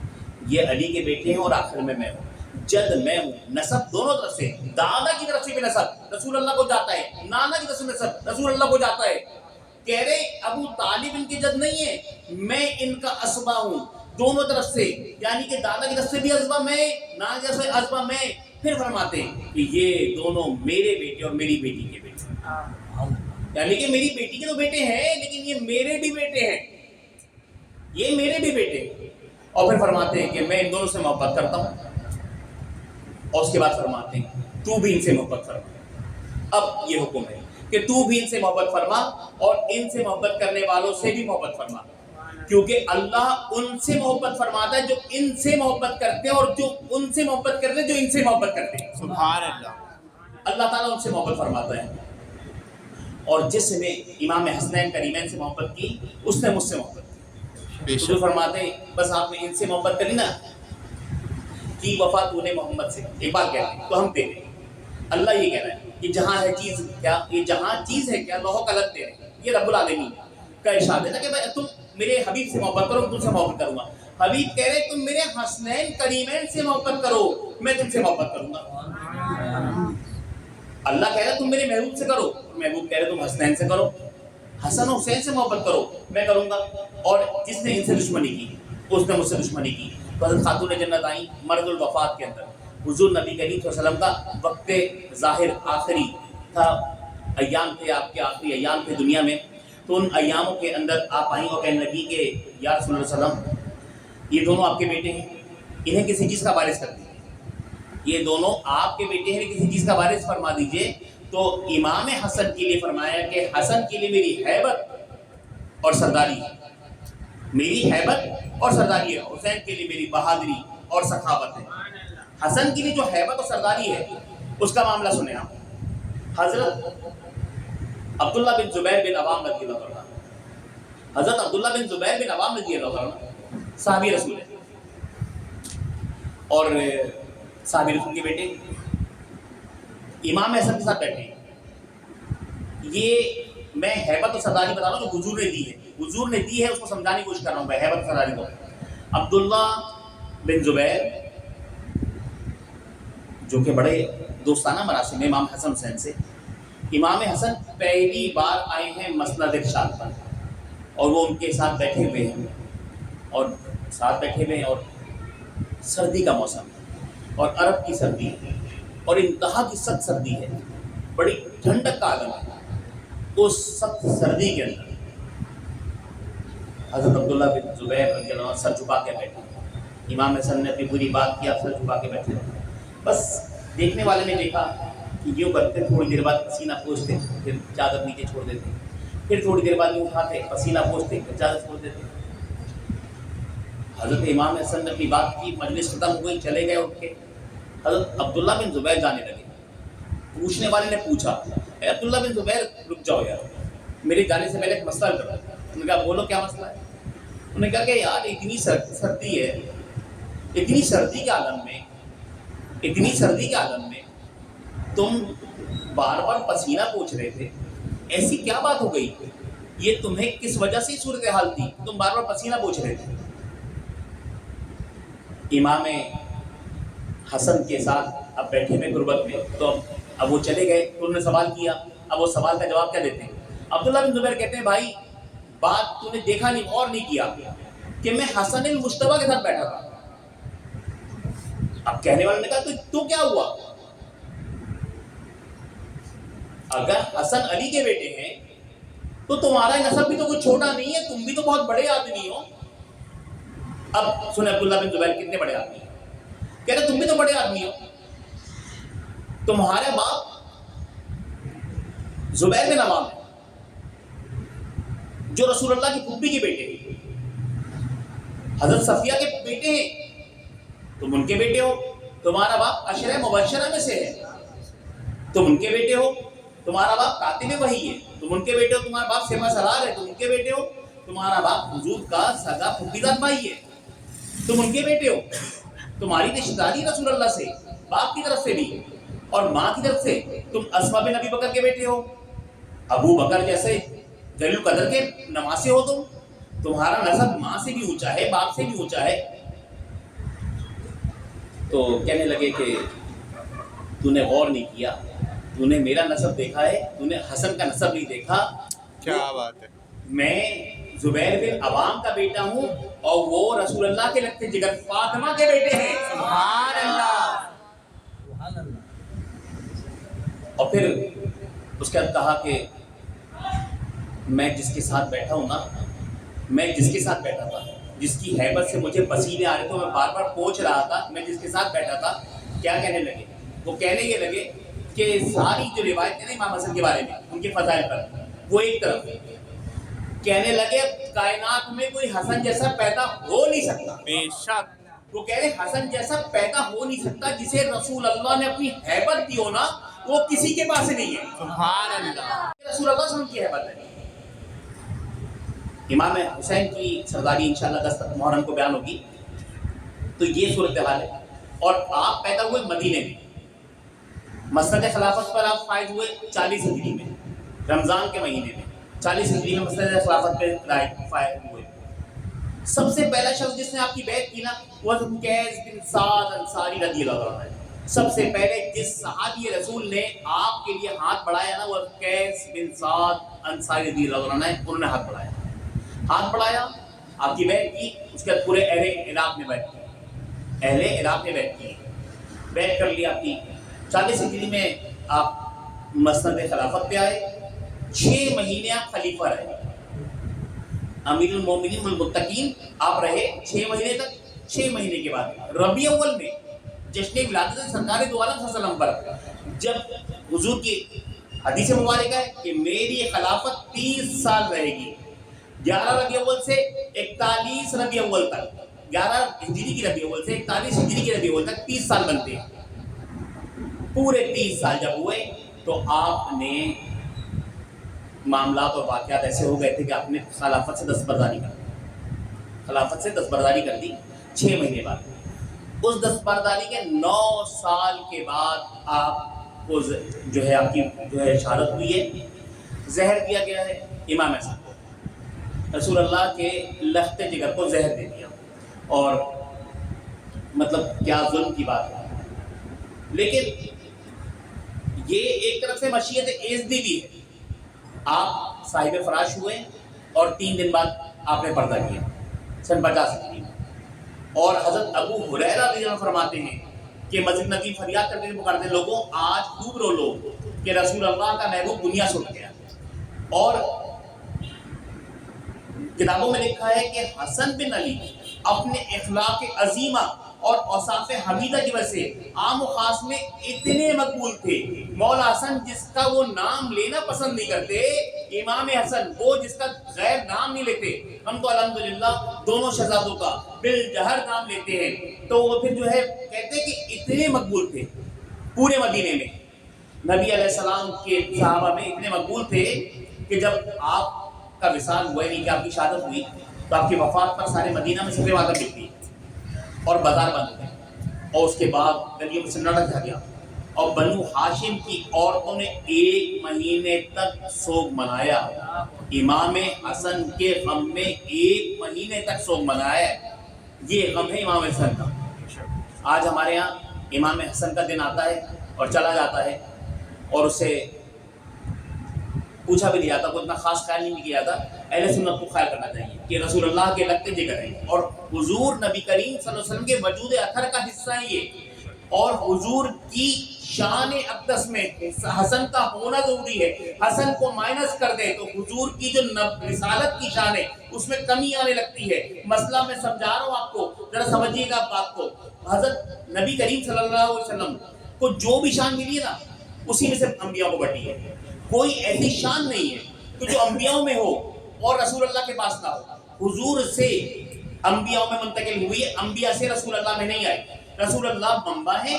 یہ علی کے بیٹے ہیں اور آخر میں ہوں، جد میں ہوں، نسب دونوں طرف سے، دادا کی طرف سے بھی نسب رسول اللہ کو جاتا ہے، نانا کی طرف سے نسب رسول اللہ کو جاتا ہے. کہہ رہے ابو طالب ان کے جد نہیں ہے، میں ان کا اسبا ہوں دونوں طرف سے، یعنی کہ دادا کی طرف سے بھی اسبا میں، نانا کی طرف سے اسبا میں. پھر فرماتے ہیں کہ یہ دونوں میرے بیٹے اور میری بیٹی کے بیٹے، یعنی کہ میری بیٹی کے تو بیٹے ہیں لیکن یہ میرے بھی بیٹے ہیں، یہ میرے بھی بیٹے ہیں. اور پھر فرماتے ہیں کہ میں ان دونوں سے محبت کرتا ہوں، اور اس کے بعد فرماتے ہیں تو بھی ان سے محبت فرما. اب یہ حکم ہے کہ تو بھی ان سے محبت فرما اور ان سے محبت کرنے والوں سے بھی محبت فرما، کیونکہ اللہ ان سے محبت فرماتا ہے جو ان سے محبت کرتے ہیں، اور جو ان سے محبت کرتے ہیں جو ان سے محبت کرتے ہیں. سبحان اللہ. اللہ تعالیٰ ان سے محبت فرماتا ہے. اور جس نے امام حسنین کریمین سے محبت کی اس نے مجھ سے محبت کی. حضور فرماتے ہیں بس آپ نے ان سے محبت کری نا کی وفا تو نے محمد سے، ایک بات کہتے ہیں تو ہم تیرے. اللہ یہ کہہ رہا ہے یہ جہاں ہے چیز کیا، یہ جہاں چیز ہے کیا، لوح قلم تیرے. یہ رب العالمین کا ارشاد ہے نا کہ بھائی تم میرے حبیب سے محبت کرو، تم سے محبت کروں گا. حبیب کہہ رہے تم میرے حسنین کریمین سے محبت کرو، میں تم سے محبت کروں گا. اللہ کہہ رہا ہے تم میرے محبوب سے کرو، محبوب کہہ رہے تم حسنین سے کرو، حسن و حسین سے محبت کرو، میں کروں گا. اور جس نے ان سے دشمنی کی اس نے مجھ سے دشمنی کی. تو حضرت خاتون جنت آئیں مرض الوفات کے اندر، حضور نبی کریم صلی اللہ علیہ وسلم کا وقت ظاہر آخری تھا، ایام تھے آپ کے آخری ایام تھے دنیا میں. تو ان ایاموں کے اندر آپ آئیں اور کہنے لگی کہ یا رسول اللہ صلی اللہ علیہ وسلم یہ دونوں آپ کے بیٹے ہیں، انہیں کسی چیز کا وارث کر دیجیے. یہ دونوں آپ کے بیٹے ہیں، کسی چیز کا وارث فرما دیجئے. تو امام حسن کے لیے فرمایا کہ حسن کے لیے میری ہیبت اور سرداری ہے، میری حیبت اور سرداری ہے. حسین کے لیے میری بہادری اور سخاوت ہے. حسن کے لیے جو حیبت اور سرداری ہے اس کا معاملہ سنیں آپ. حضرت عبداللہ بن زبیر بن عوام رضی اللہ عنہ، حضرت عبداللہ بن زبیر بن عوام رضی اللہ عنہ صحابی رسول ہے اور صحابی رسول کے بیٹے امام حسن کے ساتھ بیٹھے ہیں. یہ میں ہیبت اور سرداری بتا رہا ہوں جو حضور نے دی ہے، حضور نے دی ہے اس کو سمجھانے کی کوشش کر رہا ہوں میں ہیبت اور سرداری کو. عبداللہ بن زبیر جو کہ بڑے دوستانہ مراسم میں امام حسن حسین سے، امام حسن پہلی بار آئے ہیں مسند ارشاد پر اور وہ ان کے ساتھ بیٹھے ہوئے ہیں اور سردی کا موسم ہے اور عرب کی سردی ہے اور انتہا کی سخت سردی ہے، بڑی ٹھنڈک کا عالم ہے. اس سخت سردی کے اندر حضرت عبداللہ بن زبیر رضی اللہ عنہ سر جھکا کے بیٹھے. امام حسن نے اپنی پوری بات کی، آپ سر جھکا کے بیٹھے. بس دیکھنے والے نے دیکھا کہ یوں کرتے، تھوڑی دیر بعد پسینہ پوچھتے، پھر چادر نیچے چھوڑ دیتے، پھر تھوڑی دیر بعد یوں اٹھاتے، پسینہ پوچھتے، پھر چادر چھوڑ دیتے. حضرت امام حسن نے اپنی بات کی، مجلس ختم ہو گئی، چلے گئے اٹھ کے. حضرت عبداللہ بن زبیر جانے لگے. پوچھنے والے نے پوچھا اے عبداللہ بن زبیر رک جاؤ یار، میرے جانے سے پہلے ایک مسئلہ کر رہا ہے. انہوں نے کہا بولو کیا مسئلہ ہے. انہوں نے کہا کہ یار اتنی سردی ہے، اتنی سردی کے عالم میں تم بار بار پسینہ پوچھ رہے تھے، ایسی کیا بات ہو گئی؟ یہ تمہیں کس وجہ سے صورتحال تھی تم بار بار پسینہ پوچھ رہے تھے؟ امام حسن کے ساتھ اب بیٹھے ہوئے غربت میں، تو اب وہ چلے گئے، انہوں نے سوال کیا، اب وہ سوال کا جواب کیا دیتے ہیں؟ عبداللہ بن زبیر کہتے ہیں بھائی بات تو نے دیکھا نہیں، اور نہیں کیا کہ میں حسن المجتبیٰ کے ساتھ بیٹھا تھا. اب کہنے والے نے کہا تو کیا ہوا؟ اگر حسن علی کے بیٹے ہیں تو تمہارا نسب بھی تو کوئی چھوٹا نہیں ہے، تم بھی تو بہت بڑے آدمی ہو. اب سنیں عبداللہ بن زبیر کتنے بڑے آدمی ہیں. کہہ رہے تم بھی تو بڑے آدمی ہو، تمہارے باپ زبیر بن عوام ہے جو رسول اللہ کی پھوپھی کے بیٹے ہیں، حضرت صفیہ کے بیٹے ہیں، تم ان کے بیٹے ہو. تمہارا باپ عشرہ مبشرہ میں سے ہے، تم ان کے بیٹے ہو. تمہارا باپ کاتب وحی ہے، تم ان کے بیٹے ہو. تمہارا باپ سیما سرار ہے، تم ان کے بیٹے ہو. تمہارا باپ حضور کا سگا پھوپھیزاد بھائی ہے، تم ان کے بیٹے ہو. تمہاری رشتہ داری رسول اللہ سے باپ کی طرف سے بھی اور ماں کی طرف سے. تم اسماء بن ابی بکر کے بیٹے ہو، ابو بکر جیسے جلیل القدر کے نواسے ہو تم. تمہارا نسب ماں سے بھی اونچا ہے، باپ سے بھی اونچا ہے. تو کہنے لگے کہ تو نے غور نہیں کیا، تو نے میرا نسب دیکھا ہے، تو نے حسن کا نسب نہیں دیکھا. کیا بات ہے. میں زبیر بن عوام کا بیٹا ہوں اور وہ رسول اللہ کے لگتے جگر فاطمہ کے بیٹے ہیں. سبحان اللہ. اور پھر اس کے بعد کہا کہ میں جس کے ساتھ بیٹھا ہوں نا، میں جس کے ساتھ بیٹھا تھا، جس کی ہیبت سے مجھے پسینے آ رہے تھے، میں بار بار پوچھ رہا تھا، میں جس کے ساتھ بیٹھا تھا، کیا کہنے لگے؟ وہ کہنے یہ لگے کہ ساری جو روایتیں ہیں امام حسن کے بارے میں، ان کے فضائل پر، وہ ایک طرف کہنے لگے کائنات میں کوئی حسن جیسا پیدا ہو نہیں سکتا. بے شک. وہ کہہ رہے حسن جیسا پیدا ہو نہیں سکتا، جسے رسول اللہ نے اپنی ہیبت دی ہو نا، وہ کسی کے پاس نہیں ہے. سبحان اللہ. رسول اللہ صلی اللہ علیہ وسلم کی ہیبت ہے. امام حسین کی سرداری انشاءاللہ 10 محرم کو بیان ہوگی. تو یہ صورتحال ہے. اور آپ پیدا ہوئے مدینے میں، مسند خلافت پر آپ فائز ہوئے 40 ہجری میں، رمضان کے مہینے میں 40 ہجری میں مسند خلافت پہ فائز ہوئے. سب سے پہلا شخص جس نے آپ کی بیعت کی نا، وہ قیس بن سعد انصاری رضی اللہ عنہ ہے. سب سے پہلے جس صحابی رسول نے آپ کے لیے ہاتھ بڑھایا نا، وہ قیس بن سعد انصاری رضی اللہ عنہ ہے. انہوں نے ہاتھ بڑھایا، آپ کی بیعت کی. اس کے بعد پورے اہل عراق نے بیعت کی، اہل عراق نے بیعت کی، بیعت کر لی آپ کی. 40 ہجری میں آپ مسند خلافت پہ آئے. 6 مہینے آپ خلیفہ رہے، امیر المومنین والمتقین آپ رہے 6 مہینے تک. 6 مہینے کے بعد ربیع اول میں جشن ولادت سرکار دو عالم صلی اللہ علیہ وسلم پر، جب حضور کی حدیث مبارکہ ہے کہ میری خلافت 30 سال رہے گی، 11 ربیع اول سے 41 ربیع اول تک، 11 ہجری کی ربیع اول سے 41 ہجری کی ربیع اول تک 30 سال بنتے ہیں. پورے 30 سال جب ہوئے تو آپ نے معاملات اور واقعات ایسے ہو گئے تھے کہ آپ نے خلافت سے دستبرداری کر دی. خلافت سے دستبرداری کر دی 6 مہینے بعد. اس دستبرداری کے 9 سال کے بعد آپ کو جو ہے آپ کی جو ہے شہادت ہوئی ہے. زہر دیا گیا ہے امام حسن کو، رسول اللہ کے لخت جگر کو زہر دے دیا. اور مطلب کیا ظلم کی بات ہے. لیکن یہ ایک طرف سے مشیت ایزدی بھی ہے. آپ صاحب فراش ہوئے اور 3 دن بعد آپ نے پردہ کیا سن 50 ہجری میں. اور حضرت ابو ہریرہ رضی اللہ عنہ فرماتے ہیں کہ مسجد نبی فریاد کر کے پکارتے ہیں، لوگوں آج خوب رو لو کہ رسول اللہ کا محبوب دنیا سے اٹھ گیا. اور کتابوں میں لکھا ہے کہ حسن بن علی اپنے اخلاق عظیمہ اور اوصاف حمیدہ کی وجہ سے عام و خاص میں اتنے مقبول تھے. مولا حسن جس کا وہ نام لینا پسند نہیں کرتے، امام حسن وہ جس کا غیر نام نہیں لیتے. ہم تو الحمدللہ دونوں شہزادوں کا بالجہر نام لیتے ہیں. تو وہ پھر جو ہے کہتے ہیں کہ اتنے مقبول تھے پورے مدینے میں. نبی علیہ السلام کے صحابہ میں اتنے مقبول تھے کہ جب آپ کا وصال ہوا نہیں کہ آپ کی شہادت ہوئی تو آپ کی وفات پر سارے مدینہ میں سفید ماتم ملتی اور بازار بند ہو گئے. اور اس کے بعد گلیوں میں سناٹا چھا گیا. اور بنو ہاشم کی عورتوں نے 1 مہینے تک سوگ منایا. امام حسن کے غم میں 1 مہینے تک سوگ منایا. یہ غم ہے امام حسن کا. آج ہمارے یہاں امام حسن کا دن آتا ہے اور چلا جاتا ہے، اور اسے پوچھا بھی نہیں جاتا، کوئی اتنا خاص خیال نہیں کیا جاتا. اہل سنت کو خیال کرنا چاہیے کہ رسول اللہ کے لگتے جگر ہیں اور حضور نبی کریم صلی اللہ علیہ وسلم کے وجود اطہر کا حصہ ہے یہ. اور حضور کی شان اقدس میں حسن کا ہونا ضروری ہے. حسن کو مائنس کر دے تو حضور کی جو رسالت کی شان ہے اس میں کمی آنے لگتی ہے. مسئلہ میں سمجھا رہا ہوں آپ کو، ذرا سمجھیے گا بات کو. حضرت نبی کریم صلی اللہ علیہ وسلم کو جو بھی شان ملی ہے نا، اسی میں سے انبیاء کو بٹی ہے. کوئی ایسی شان نہیں ہے کہ جو انبیاء میں ہو اور رسول اللہ کے پاس نہ ہو. حضور سے انبیاء میں منتقل ہوئی ہے، انبیاء سے رسول اللہ میں نہیں آئی. رسول اللہ منبع ہے،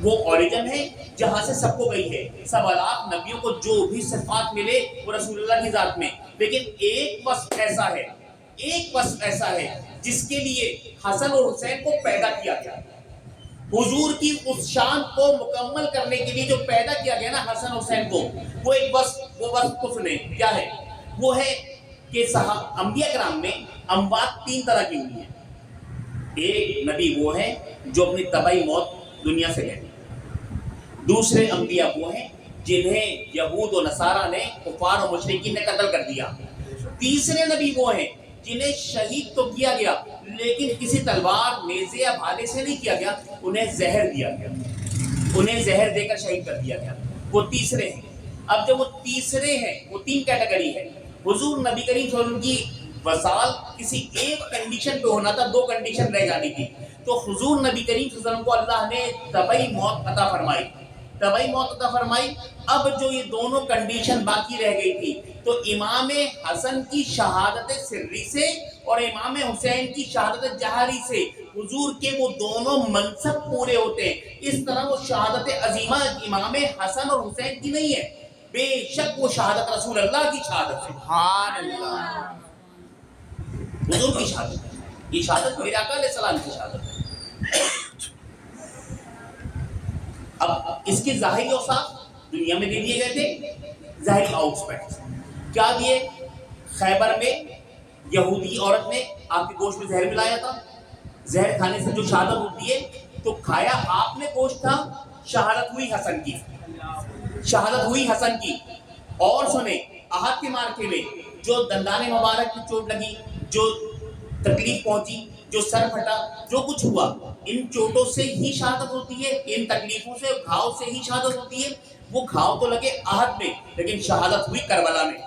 وہ اوریجن ہے جہاں سے سب کو گئی ہے. 1.25 نبیوں کو جو بھی صفات ملے وہ رسول اللہ کی ذات میں. لیکن ایک وصف ایسا ہے جس کے لیے حسن اور حسین کو پیدا کیا گیا. حضور کی اس شان کو مکمل کرنے کے لیے جو پیدا کیا گیا نا حسن حسین کو، وہ وصف کو سنیں کیا ہے. وہ ہے کہ انبیاء کرام میں اموات تین طرح کی ہوئی ہیں. ایک نبی وہ ہیں جو اپنی طبعی موت دنیا سے گئے. دوسرے انبیاء وہ ہیں جنہیں یہود و نصارہ نے کفار و مشرکین نے قتل کر دیا. تیسرے نبی وہ ہیں جنہیں شہید تو کیا گیا لیکن کسی تلوار نیزے یا بھالے سے نہیں کیا گیا, انہیں زہر دیا گیا, انہیں زہر دے کر شہید کر دیا گیا. وہ تیسرے ہیں. اب جب وہ تیسرے ہیں, وہ تین کیٹیگری ہے. حضور نبی کریم صلی اللہ علیہ وسلم کی وصال کسی ایک کنڈیشن پہ ہونا تھا, دو کنڈیشن رہ جانی تھی. تو حضور نبی کریم صلی اللہ علیہ وسلم کو اللہ نے طبعی موت عطا فرمائی, طبعی موت عطا فرمائی. اب جو یہ دونوں کنڈیشن باقی رہ گئی تھی, تو امام حسن کی شہادت سری سے اور امام حسین کی شہادت جہری سے حضور کے وہ دونوں منصب پورے ہوتے ہیں. اس طرح وہ شہادت عظیمہ امام حسن اور حسین کی نہیں ہے, بے شک وہ شہادت رسول اللہ کی شہادت ہے. سبحان اللہ. حضور کی شہادت ہے, یہ شہادت میرے آقا علیہ السلام کی شہادت ہے. اب اس کے ظاہری اوصاف دنیا میں دے دیے گئے تھے. ظاہری آؤٹسپیکٹس کیا دیے؟ خیبر میں یہودی عورت نے آپ کے گوشت میں زہر ملایا تھا. زہر کھانے سے جو شہادت ہوتی ہے, تو کھایا آپ نے گوشت تھا, شہادت ہوئی حسن کی, شہادت ہوئی حسن کی. اور سنیں, احد کے مارکے میں جو دندان مبارک کی چوٹ لگی, جو تکلیف پہنچی, جو سر پھٹا, جو کچھ ہوا, ان چوٹوں سے ہی شہادت ہوتی ہے, ان تکلیفوں سے, گھاؤ سے ہی شہادت ہوتی ہے. وہ گھاؤ تو لگے احد میں, لیکن شہادت ہوئی کربلا میں.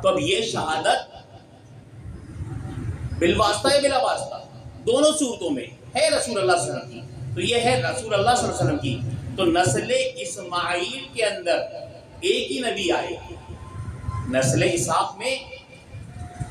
تو اب یہ شہادت بالواسطہ یا بلا واسطہ دونوں صورتوں میں ہے رسول اللہ صلی اللہ علیہ وسلم کی. تو یہ ہے رسول اللہ صلی اللہ علیہ وسلم کی. تو نسل اسماعیل کے اندر ایک ہی نبی آئے, نسل اسحاق میں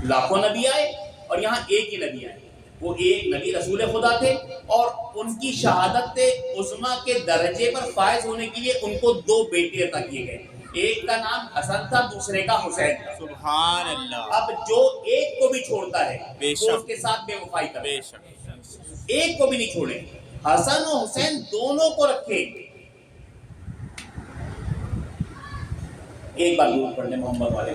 لاکھوں نبی آئے, اور یہاں ایک ہی نبی آئے. وہ ایک نبی رسول خدا تھے, اور ان کی شہادت عظمیٰ کے درجے پر فائز ہونے کے لیے ان کو دو بیٹے عطا کیے گئے. ایک کا نام حسن تھا, دوسرے کا حسین تھا. سبحان اللہ. اب جو ایک کو بھی چھوڑتا ہے وہ اس کے ساتھ بے وفائی کرتا ہے. بے شک. ایک کو بھی نہیں چھوڑے, حسن و حسین دونوں کو رکھے. ایک بار درود پڑھ لیں محمد والے.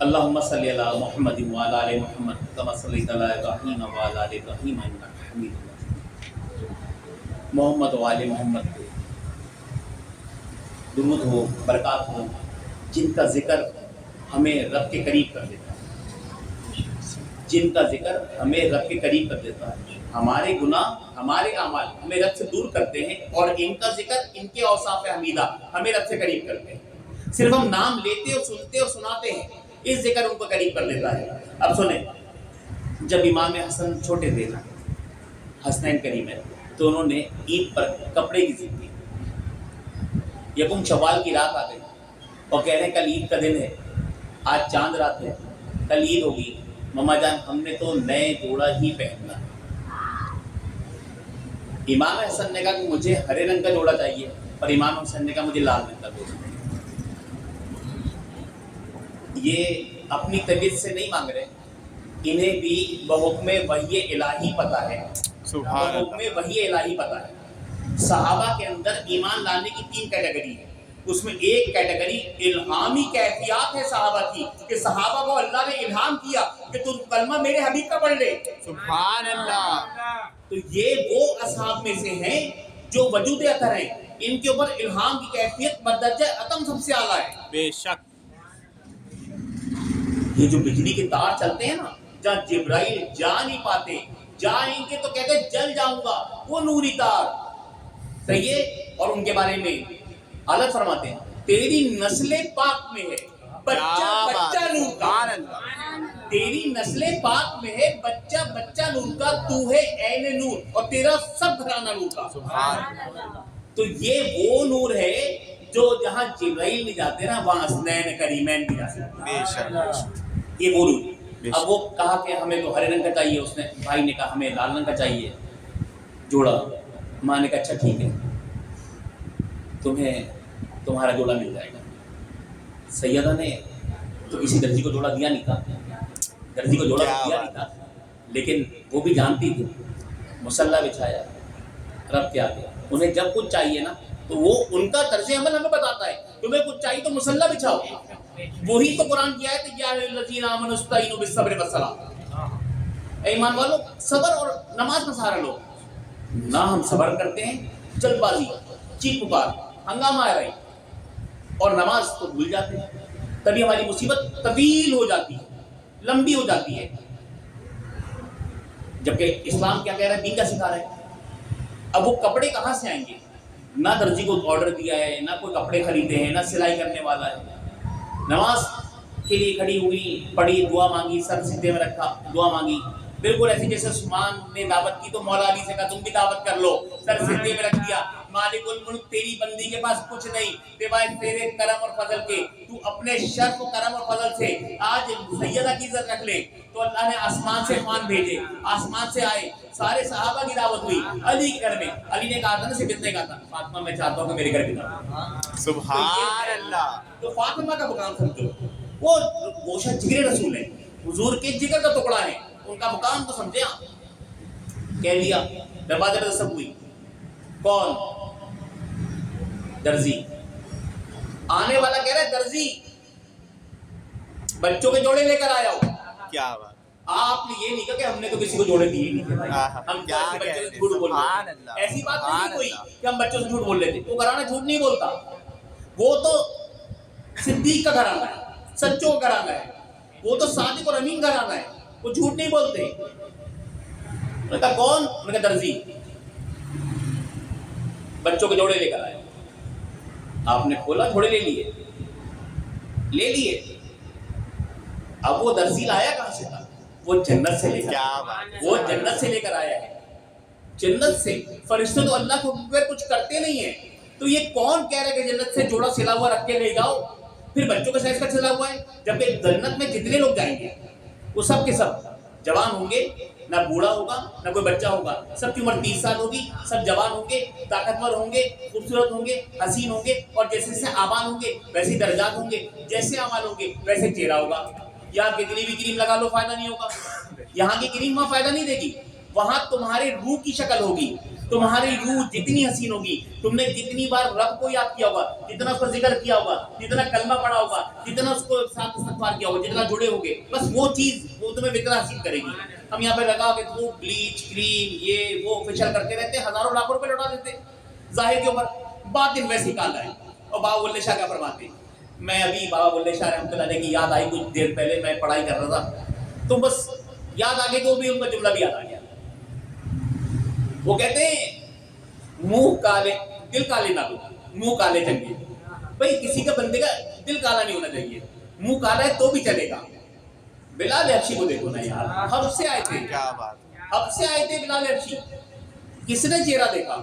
اللہم صلی علی محمد وعلی آل محمد کما صلیت علی ابراہیم وعلی آل ابراہیم انک حمید مجید. محمد وعلی محمد درود ہو, برکات ہو, جن کا ذکر ہمیں رب کے قریب کر دیتا ہے, جن کا ذکر ہمیں رب کے قریب کر دیتا ہے. ہمارے گناہ, ہمارے اعمال ہمیں رب سے دور کرتے ہیں, اور ان کا ذکر, ان کے اوصاف حمیدہ ہمیں رب سے قریب کرتے ہیں. صرف ہم نام لیتے اور سنتے اور سناتے ہیں, اس ذکر ان کو قریب کر دیتا ہے. اب سنیں, جب امام حسن چھوٹے تھے, حسنین کریم ہے, تو انہوں نے عید پر کپڑے کی ضد کی. یکم شوال کی رات آ گئی اور کہہ رہے ہیں کل عید کا دن ہے, آج چاند رات ہے, کل عید ہوگی. مما جان ہم نے تو نئے جوڑا ہی پہننا. امام حسن نے کہا کہ مجھے ہرے رنگ کا جوڑا چاہیے, اور امام حسن نے کہا مجھے لال رنگ کا جوڑا چاہیے. یہ اپنی طبیعت سے نہیں مانگ رہے, انہیں بھی بحکم وحی الہی پتہ ہے. بحکم وحی الہی پتہ ہے. صحابہ کے اندر ایمان لانے کی تین کیٹیگری ہے. اس میں ایک کیٹیگری الہامی کیفیات ہے صحابہ کی, کہ صحابہ کو اللہ نے الہام کیا کہ تم کلمہ میرے حبیب کا پڑھ لے. سبحان اللہ. تو یہ وہ اصحاب میں سے ہیں جو وجود اطہر ہیں, ان کے اوپر الہام کی کیفیت بدرجہ اتم سب سے اعلیٰ ہے. بے شک. یہ جو بجلی کے تار چلتے ہیں نا, جہاں جبرائیل جا نہیں پاتے, جائیں گے تو کہتے جل جاؤں گا, وہ نوری تار. صحیح ہے. اور ان کے بارے میں الگ فرماتے ہیں, تیری نسل پاک میں ہے بچہ بچہ نور کا. تیری نسل پاک میں ہے بچہ بچہ نور کا, تو ہے عین نور, اور تیرا سب گھرانہ نور کا. تو یہ وہ نور ہے جو جہاں جبرائیل نہیں جاتے نا, وہاں حسنین کریمین بھی جاتے ہیں. بے شک. یہ وہ نور. اب وہ کہا کہ ہمیں تو ہرے رنگ کا چاہیے, اس نے بھائی نے کہا ہمیں لال رنگ کا چاہیے جوڑا. ماں نے کہا اچھا ٹھیک ہے, تمہیں تمہارا جوڑا مل جائے گا. سیدہ نے تو کسی درجی کو جوڑا دیا نہیں تھا, درجی کو جوڑا دیا نہیں تھا, لیکن وہ بھی جانتی تھی. مصلی بچھایا رب کے آگے. انہیں جب کچھ چاہیے نا, تو وہ ان کا طرز عمل ہمیں بتاتا ہے, تمہیں کچھ چاہیے تو مصلی بچھاؤ, وہی تو قرآن کی آیت ہے یا الذین آمنوا استعینوا بالصبر والصلاۃ، اے ایمان والو صبر اور نماز کا سہارا لو. نہ ہم صبر کرتے ہیں، جلد بازی، چیخ پکار، ہنگامہ آ رہی، اور نماز کو بھول جاتے ہیں. تبھی ہماری مصیبت طویل ہو جاتی ہے، لمبی ہو جاتی ہے. جبکہ اسلام کیا کہہ رہا ہے، دین کا سکھا رہا ہے. اب وہ کپڑے کہاں سے آئیں گے؟ نہ درزی کو آرڈر دیا ہے، نہ کوئی کپڑے خریدے ہیں، نہ سلائی کرنے والا ہے. نماز کے لیے کھڑی ہوئی، پڑھی، دعا مانگی، سر سیدھے میں رکھا، دعا مانگی. بالکل ایسی جیسے عثمان نے دعوت کی تو مولا علی سے کہا تم بھی دعوت کر لو، سر سیدھے میں رکھ دیا. مالک الملک تیری بندی کے پاس کچھ نہیں سوائے تیرے کرم اور فضل کے، تو اپنے شرف و کرم اور فضل سے آج سیدہ کی عزت رکھ لے. تو اللہ نے آسمان سے فرمان بھیجے، آسمان سے آئے، سارے صحابہ کی دعوت ہوئی. علی کے گھر میں، علی نے کہا تھا نا، صرف اتنے کہا تھا فاطمہ میں چاہتا ہوں کہ میرے گھر بھی. سبحان اللہ. تو فاطمہ کا مقام سمجھو، وہ گوشہ جگر رسول ہے، حضور کے جگر کا ٹکڑا ہے، ان کا مقام تو سمجھے آپ. کہہ دیا، دروازے پر دستک ہوئی، کون؟ درزی. آنے والا کہہ رہا ہے درزی بچوں کے جوڑے لے کر آیا ہو. کیا بات. آپ نے یہ نہیں کہا کہ ہم نے تو کسی کو جوڑے دیے نہیں، ہم کیا بچوں سے کہتے جھوٹ بول سبحان رہے. اللہ. ایسی بات نہیں سبحان کوئی اللہ. کہ ہم بچوں سے جھوٹ بول لیتے. وہ گھرانہ جھوٹ نہیں بولتا، وہ تو صدیق کا گھرانہ ہے، سچوں کا گھرانہ ہے، وہ تو صادق اور امین گھرانہ ہے، وہ جھوٹ نہیں بولتے. انہوں نے کہا کون؟ انہوں نے کہا درزی. بچوں کے جوڑے لے کر آئے. آپ نے کھولا، جوڑے لے لیے. اب وہ درزی لایا کہاں سے تھا؟ وہ جنت سے لے کر آیا. وہ جنت سے لے کر آیا ہے، جنت سے. فرشتے تو اللہ کے حکم پہ کچھ کرتے نہیں ہیں. تو یہ کون کہہ رہا ہے کہ جنت سے جوڑا سلا ہوا رکھ کے لے جاؤ؟ پھر بچوں کا سائز کا سلا ہوا ہے. جبکہ جنت میں جتنے لوگ جائیں گے وہ سب کے سب جوان ہوں گے، نہ بوڑھا ہوگا نہ کوئی بچہ ہوگا. سب کی عمر 30 سال ہوگی، سب جوان ہوں گے، طاقتور ہوں گے، خوبصورت ہوں گے، حسین ہوں گے. اور جیسے جیسے آبان ہوں گے ویسے درجات ہوں گے، جیسے اعمال ہوں گے ویسے چہرہ ہوگا. یہاں کتنی بھی کریم لگا لو فائدہ نہیں ہوگا. یہاں کی کریم وہاں فائدہ نہیں دے گی. وہاں تمہارے روح کی شکل ہوگی، تمہاری روح جتنی حسین ہوگی، تم نے جتنی بار رب کو یاد کیا ہوگا، جتنا اس کا ذکر کیا ہوگا، جتنا کلمہ پڑھا ہوگا، جتنا اس کو ساتھ استغفار کیا ہوگا، جتنا جڑے ہوگے، بس وہ چیز وہ تمہیں بہتر حاصل کرے گی. ہم یہاں پہ لگا کے وہ بلیچ کریم یہ وہ فیشل کرتے رہتے، ہزاروں لاکھوں روپے لوٹا دیتے ظاہر کے اوپر، باطن ویسے ہی کالا ہے. اور بابا بلے شاہ کیا فرماتے ہیں؟ میں ابھی بابا بلے شاہ رحمۃ اللہ علیہ کی یاد آئی کچھ دیر پہلے، میں پڑھائی کر رہا تھا تو بس یاد آ گئی تو بھی ان کا جملہ بھی یاد آ گیا. وہ کہتے ہیں منہ کالے دل کالے نہ ہو، منہ کالے چنگے. بھائی کسی کا بندے کا دل کالا نہیں ہونا چاہیے، منہ کالا ہے تو بھی چلے گا. بلال حبشی کو دیکھو نا یار، حب سے آئے تھے، کیا بات. حب سے آئے تھے بلال حبشی. کس نے چہرہ دیکھا؟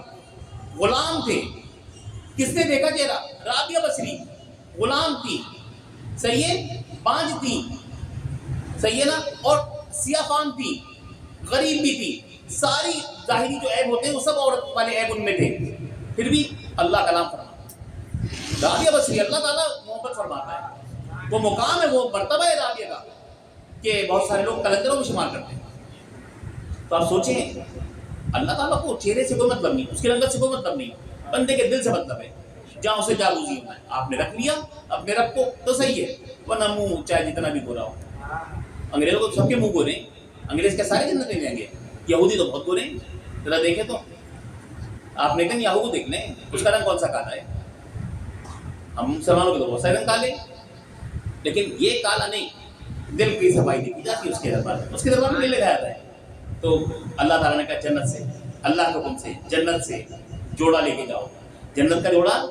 غلام تھے. کس نے دیکھا چہرہ؟ رابعہ بصری غلام تھی، صحیح ہے، بانجھ تھی، صحیح ہے نا، اور سیاہ فام تھی، غریب بھی تھی. ساری ظاہری جو عیب ہوتے ہیں وہ سب عورت والے عیب ان میں تھے. پھر بھی اللہ کلام فرماتا. رابعہ بصری اللہ تعالیٰ محبت فرماتا ہے، وہ مقام ہے، وہ مرتبہ ہے رابعہ کا کہ بہت سارے لوگ کلندروں میں شمار کرتے ہیں. تو آپ سوچیں اللہ تعالیٰ کو چہرے سے کوئی مطلب نہیں، اس کی رنگت سے کوئی مطلب نہیں، بندے کے دل سے مطلب ہے. جہاں اسے جاگوزی ہونا ہے آپ نے رکھ لیا اپنے رب کو تو صحیح ہے، ورنہ منہ چاہے جتنا بھی گورا ہو. انگریزوں کو سب کے منہ گورے، انگریز کے سارے جنت میں جائیں گے. یہودی تو بہت گورے ہیں، ذرا دیکھیں تو آپ نے کہا یہودی کو دیکھ لیں اس کا رنگ کون سا کالا ہے. ہم مسلمانوں کے تو بہت سارے رنگ کالے، لیکن یہ کالا نہیں. دل کی صفائی دیکھی جاتی ہے اس کے دربار میں، اس کے دربار میں دل لگایا جاتا ہے. تو اللہ تعالیٰ نے کہا جنت سے، اللہ کے حکم سے جنت سے جوڑا لے کے جاؤ. جنت کا جوڑا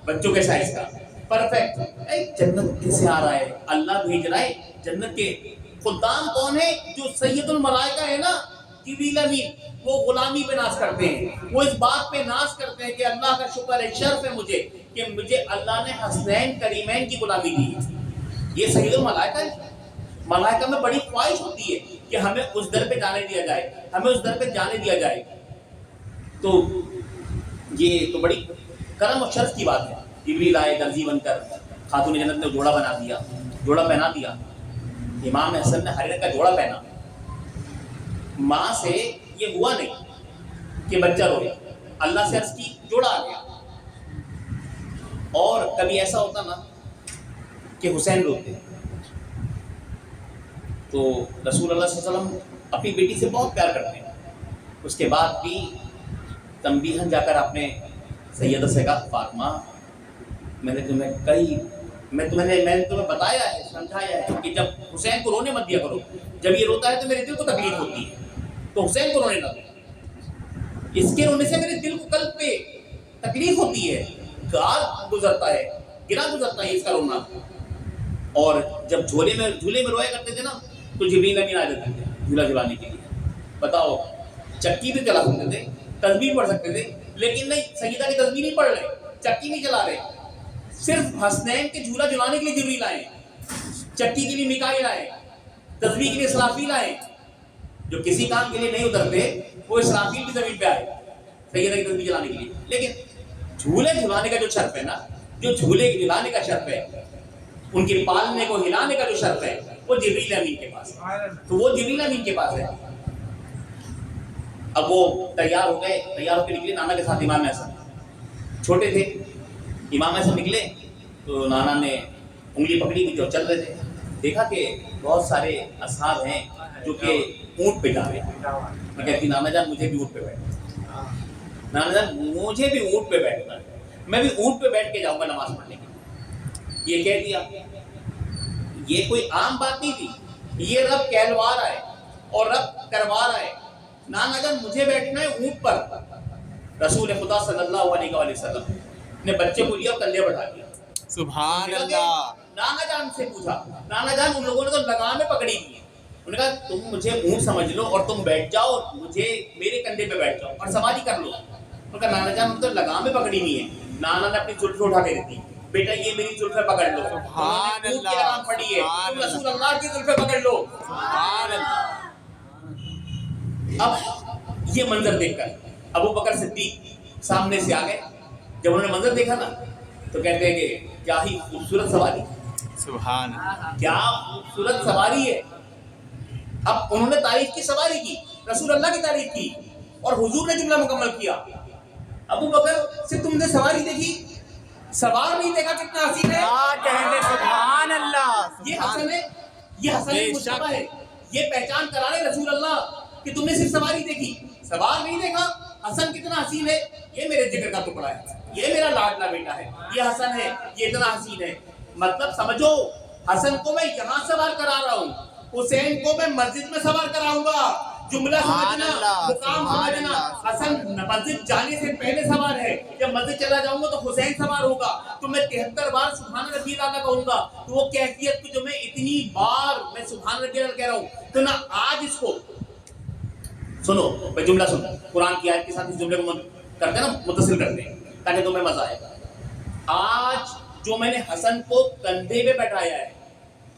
بچوں کے سائز کا پرفیکٹ. جنت کس سے آ رہا ہے؟ اللہ بھیج رہا ہے. جنت کے خدام کون ہے؟ جو سید الملائکہ ہے نا، جبریل امین، وہ غلامی پہ ناز کرتے ہیں. وہ اس بات پہ ناز کرتے ہیں کہ اللہ کا شکر ہے، شرف ہے مجھے کہ مجھے اللہ نے حسنین کریمین کی غلامی دی. یہ سید الملائکہ ہے. ملائکہ میں بڑی خواہش ہوتی ہے کہ ہمیں اس در پہ جانے دیا جائے، ہمیں اس در پہ جانے دیا جائے. تو یہ تو بڑی کرم اور شرف کی بات ہے. جبریل آئے درزی بن کر، خاتون جنت نے جوڑا بنا دیا، جوڑا پہنا دیا. امام حسن نے ہرے رنگ کا جوڑا پہنا. ماں سے یہ ہوا نہیں کہ بچہ رویا، اللہ سے عرض کی جوڑا آ گیا. اور کبھی ایسا ہوتا نا کہ حسین روتے ہیں. تو رسول اللہ صلی اللہ علیہ وسلم اپنی بیٹی سے بہت پیار کرتے ہیں. اس کے بعد بھی تنبیہاً جا کر آپ نے سیدہ سے کہا فاطمہ میں نے تمہیں بتایا ہے, سمجھایا ہے کہ جب حسین کو رونے مت دیا کرو, جب یہ روتا ہے تو میرے دل کو تکلیف ہوتی ہے, تو حسین کو رونے نہ دو, اس کے رونے سے میرے دل کو قلب پہ تکلیف ہوتی ہے, گار گزرتا ہے, گرا گزرتا ہے اس کا رونا. اور جب جھولے میں رویا کرتے تھے نا تو جبریل امین آ جاتے تھے جھولا جھلانے کے لیے. بتاؤ, چکی بھی چلا سکتے تھے, تسبیح پڑھ سکتے تھے, لیکن نہیں, سیدہ کی تسبیح نہیں پڑھ رہے, چکی نہیں چلا رہے, صرف حسنین کے جھولا جھلانے کے لیے جبریل آئے, چکی کے لیے میکائیل آئے, تسبیح کے لیے اسرافیل آئے. جو کسی کام کے لیے نہیں اترتے وہ اسرافیل کی زمین پہ آئے سیدہ کی تسبیح چلانے کے لیے. لیکن جھولے جھلانے کا جو شرف ہے نا, جو جھولے جھلانے کا شرف ہے, ان کے پالنے کو ہلانے کا جو شرف ہے, وہ جبریل امین کے پاس ہے. تو وہ جبریل امین کے پاس ہے. اب وہ تیار ہو گئے, تیار ہو کے نکلے نانا کے ساتھ. امام حسن چھوٹے تھے, امام حسن نکلے تو نانا نے انگلی پکڑی کی, جو چل رہے تھے دیکھا کہ بہت سارے اصحاب ہیں جو کہ اونٹ پہ جا رہے ہیں. میں کہتی نانا جان مجھے بھی اونٹ پہ بیٹھنا, نانا جان مجھے بھی اونٹ پہ بیٹھنا, میں بھی اونٹ پہ بیٹھ کے جاؤں گا نماز پڑھنے کے. یہ کہہ دیا. یہ کوئی عام بات نہیں تھی, یہ رب کہلوا رہا ہے اور رب کروا رہا ہے. نانا جان مجھے بیٹھنا ہے اونٹ پر. رسول خدا صلی اللہ علیہ وآلہ وسلم نے بچے کو لیا اور کندھے بٹھا دیا. سبحان اللہ. نانا جان سے پوچھا, نانا جان ان لوگوں نے تو لگامیں پکڑی دی ہیں, انہوں نے کہا تم مجھے اونٹ سمجھ لو اور تم بیٹھ جاؤ, مجھے میرے کندھے پہ بیٹھ جاؤ اور سواری کر لو. انہوں نے کہا نانا جان ان تو لگامیں پکڑی نہیں ہیں. نانا نے اپنی زلفیں اٹھا کے دی, بیٹا یہ میری زلفیں پکڑ لو. سبحان اللہ. لگام پڑی ہے, تم رسول اللہ کی زلفیں پکڑ لو. سبحان اللہ. اب یہ منظر دیکھ کر ابو بکر صدیق سامنے سے آ گئے. جب انہوں نے منظر دیکھا نا تو کہتے ہیں کہ کیا ہی خوبصورت سواری, سبحان اللہ. کیا خوبصورت سواری ہے. اب انہوں نے تعریف کی, سواری کی, رسول اللہ کی تعریف کی, اور حضور نے جملہ مکمل کیا. ابو بکر سے تم نے سواری دیکھی, سوار نہیں دیکھا کتنا حسین ہے. کہنے سبحان اللہ. یہ حسن ہے, یہ حسن مصطفیٰ ہے, یہ پہچان کرا رہے رسول اللہ کہ تم نے صرف سواری دیکھی, سوار نہیں دیکھا. حسن کتنا حسین ہے, یہ میرے جگر کا ٹکڑا ہے, یہ میرا لاڈلا بیٹا ہے, یہ حسن ہے, یہ اتنا حسین ہے. مطلب سمجھو, حسن کو میں یہاں سوار کرا رہا ہوں, حسین کو میں مسجد میں سوار کراؤں گا. جملہ سمجھنا, مقام سمجھنا. حسن مسجد جانے سے پہلے سوار ہے, جب مسجد چلا جاؤں گا تو حسین سوار ہوگا. تو میں 73 بار سبحان ربی الاعلیٰ کہوں گا. تو وہ کیفیت کو جو میں اتنی بار میں سبحان ربی الاعلیٰ کہہ رہا ہوں, تو نہ آج اس کو سنو, میں جملہ سنو, قرآن کی آیت کے ساتھ اس جملے کو کرتے ہیں نا, متصل کرتے ہیں تاکہ تمہیں مزہ آئے. آج جو میں نے حسن کو کندھے پہ بیٹھایا ہے,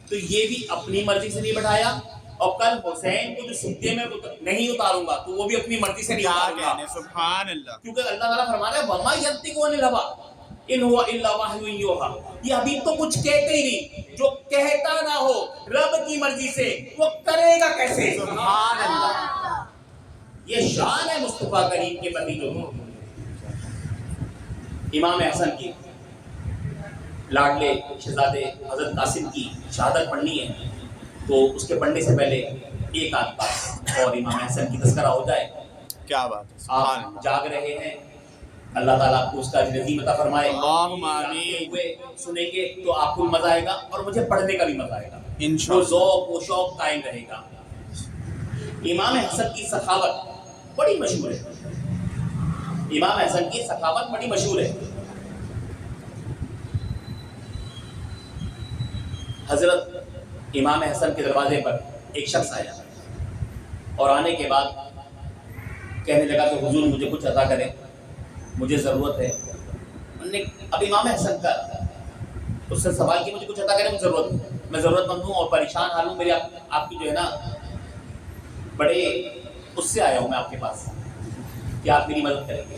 تو یہ بھی اپنی مرضی سے نہیں بیٹھایا, اور کل حسین کو جو سجدے میں نہیں اتاروں گا تو وہ بھی اپنی مرضی سے نہیں اتاروں گا. سبحان اللہ. کیونکہ اللہ تعالیٰ فرما رہا ہے وَمَا يَنطِقُ عَنِ الْهَوَىٰ إِنْ هُوَ إِلَّا وَحْيٌ يُوحَىٰ. یہ حبیب تو کچھ کہتے ہی نہیں, جو کہتا نہ ہو رب کی مرضی سے, وہ کرے گا کیسے. سبحان اللہ. یہ شان ہے مصطفیٰ کریم کے پتی جو امام حسن کی لاڈلے شہزادے حضرت قاسم کی شہادت پڑھنی ہے, تو اس کے پڑھنے سے پہلے ایک آدھ بات اور امام حسن کی تذکرہ ہو جائے. کیا بات ہے. آپ جاگ رہے ہیں, اللہ تعالیٰ آپ کو اس کا اجر عظیم عطا فرمائے. اللہم آمین. ہوئے سنیں گے تو آپ کو مزہ آئے گا, اور مجھے پڑھنے کا بھی مزہ آئے گا. انشاءاللہ. وہ ذوق و شوق قائم رہے گا. امام حسن کی سخاوت بڑی مشہور ہے. امام حسن کی سخاوت بڑی مشہور ہے. حضرت امام حسن کے دروازے پر ایک شخص آیا, اور آنے کے بعد کہنے لگا کہ حضور مجھے کچھ عطا کریں, مجھے ضرورت ہے. اب امام حسن کا اس سے سوال کہ مجھے کچھ عطا کریں, مجھے ضرورت ہے, میں ضرورت مند ہوں اور پریشان حال ہوں, میرے آپ کی جو ہے نا بڑے اس سے آیا ہوں میں آپ کے پاس کہ آپ میری مدد کریں گے.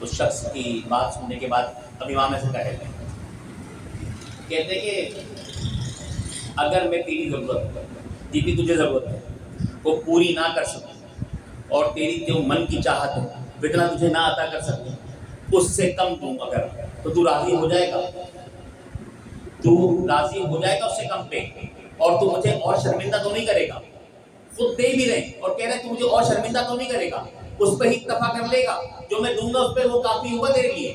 اس شخص کی بات سننے کے بعد اب امام حسن کا کہتے ہیں کہ اگر میں تیری ضرورت جتنی تجھے ضرورت ہے وہ پوری نہ کر سکوں, اور تیری جو من کی چاہت ہے اتنا تجھے نہ عطا کر سکوں, اس سے کم دوں اگر, تو تو راضی ہو جائے گا، تو راضی ہو جائے گا اس سے کم پہ، اور تو مجھے اور شرمندہ تو نہیں کرے گا؟ خود دے بھی رہے اور کہہ رہے تو مجھے اور شرمندہ تو نہیں کرے گا، اس پہ ہی اکتفا کر لے گا، جو میں دوں گا اس پہ وہ کافی ہوگا تیرے لیے؟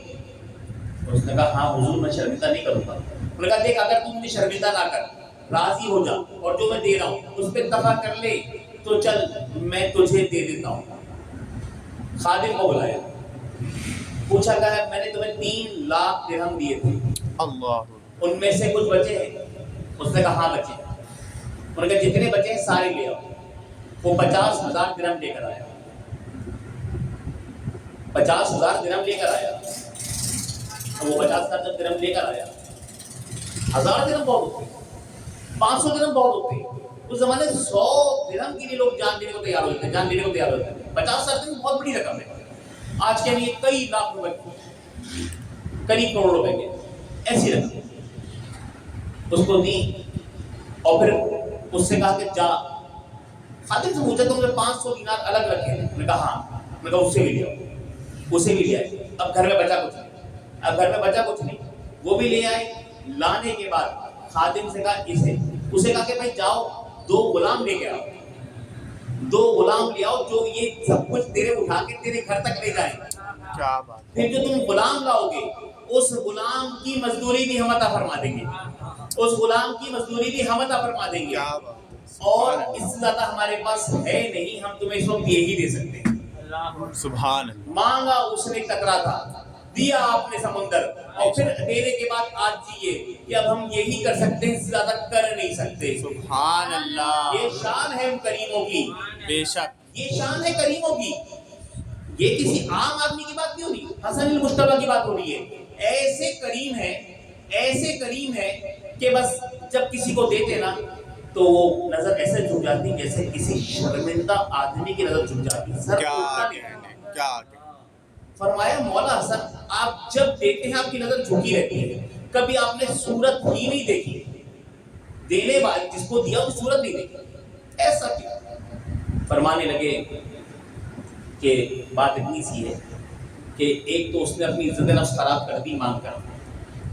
اس نے کہا ہاں حضور میں شرمندہ نہیں کروں گا۔ انہوں نے کہا دیکھ اگر تم مجھے شرمندہ نہ کر، راضی ہو جا اور جو میں دے رہا ہوں اس پہ اکتفا کر لے تو چل میں تجھے دے دیتا ہوں۔ خادم کو بلایا، پوچھا کہ میں نے تمہیں 3 لاکھ درہم دیے تھے، اللہ ان میں سے کچھ بچے ہیں؟ اس نے کہا ہاں بچے ہیں۔ انہوں نے کہا جتنے بچے ہیں سارے لے آؤ۔ وہ 50,000 درہم لے کر آیا، 50,000 درہم لے کر آیا۔ وہ 50,000 درہم لے کر آیا، 1000 درہم بہت ہوتے، 500 درہم بہت ہوتے۔ اس زمانے 100 درہم کے لیے لوگ جان دینے کو تیار ہوتے ہیں، جان دینے کو تیار ہوتے ہیں۔ 50,000 درہم بہت بڑی رقم ہے، آج کے لیے کئی لاکھ روپے، قریب کروڑ روپے کے، ایسی رقم اس کو دی۔ اور پھر اس سے کہا کہ جا، خادم سے پوچھا تم نے 500 دینار الگ رکھے ہیں؟ میں کہا ہاں۔ میں کہا اس سے بھی لے آؤ، اسے بھی لے آئے۔ اب گھر میں بچا کچھ نہیں، اب گھر میں بچا کچھ نہیں، وہ بھی لے آئے۔ لانے کے بعد خادم سے کہا اسے کہا کہ بھائی جاؤ 2 غلام لے کے آؤ، 2 غلام لے آؤ جو یہ سب کچھ تیرے اٹھا کے تیرے گھر تک لے جائیں۔ کیا بات، پھر جو تم غلام لاؤ گے اس غلام کی مزدوری بھی ہم عطا فرما دیں گے، اس غلام کی مزدوری بھی ہم عطا فرما دیں گے، کیا بات، اور اس سے زیادہ ہمارے پاس ہے نہیں، ہم تمہیں اس وقت یہی دے سکتے ہیں۔ سبحان اللہ، مانگا اس نے کترا تھا، دیا آپ نے سمندر، اور پھر دینے کے بعد آج جیے کہ اب ہم یہی کر سکتے ہیں، اس سے زیادہ کر نہیں سکتے۔ سبحان اللہ، یہ شان ہے ان کریموں کی، بے شک، یہ شان ہے کریموں کی۔ یہ کسی عام آدمی کی بات نہیں ہو رہی، حسن المجتبیٰ کی بات ہو رہی ہے۔ ایسے کریم ہے، ایسے کریم ہے کہ بس جب کسی کو دیتے نا تو وہ نظر ایسے جھک جاتی جیسے کسی شرمندہ آدمی کی نظر جھک جاتی۔ کیا کہنے، کیا کہنے، فرمایا مولا حسن آپ جب دیتے ہیں آپ کی نظر جھکی رہتی ہے، کبھی آپ نے صورت ہی نہیں دیکھی، دینے والے جس کو دیا وہ صورت نہیں دیکھی، ایسا کیوں؟ فرمانے لگے کہ بات اتنی سی ہے کہ ایک تو اس نے اپنی عزت نفس خراب کر دی مانگ کر،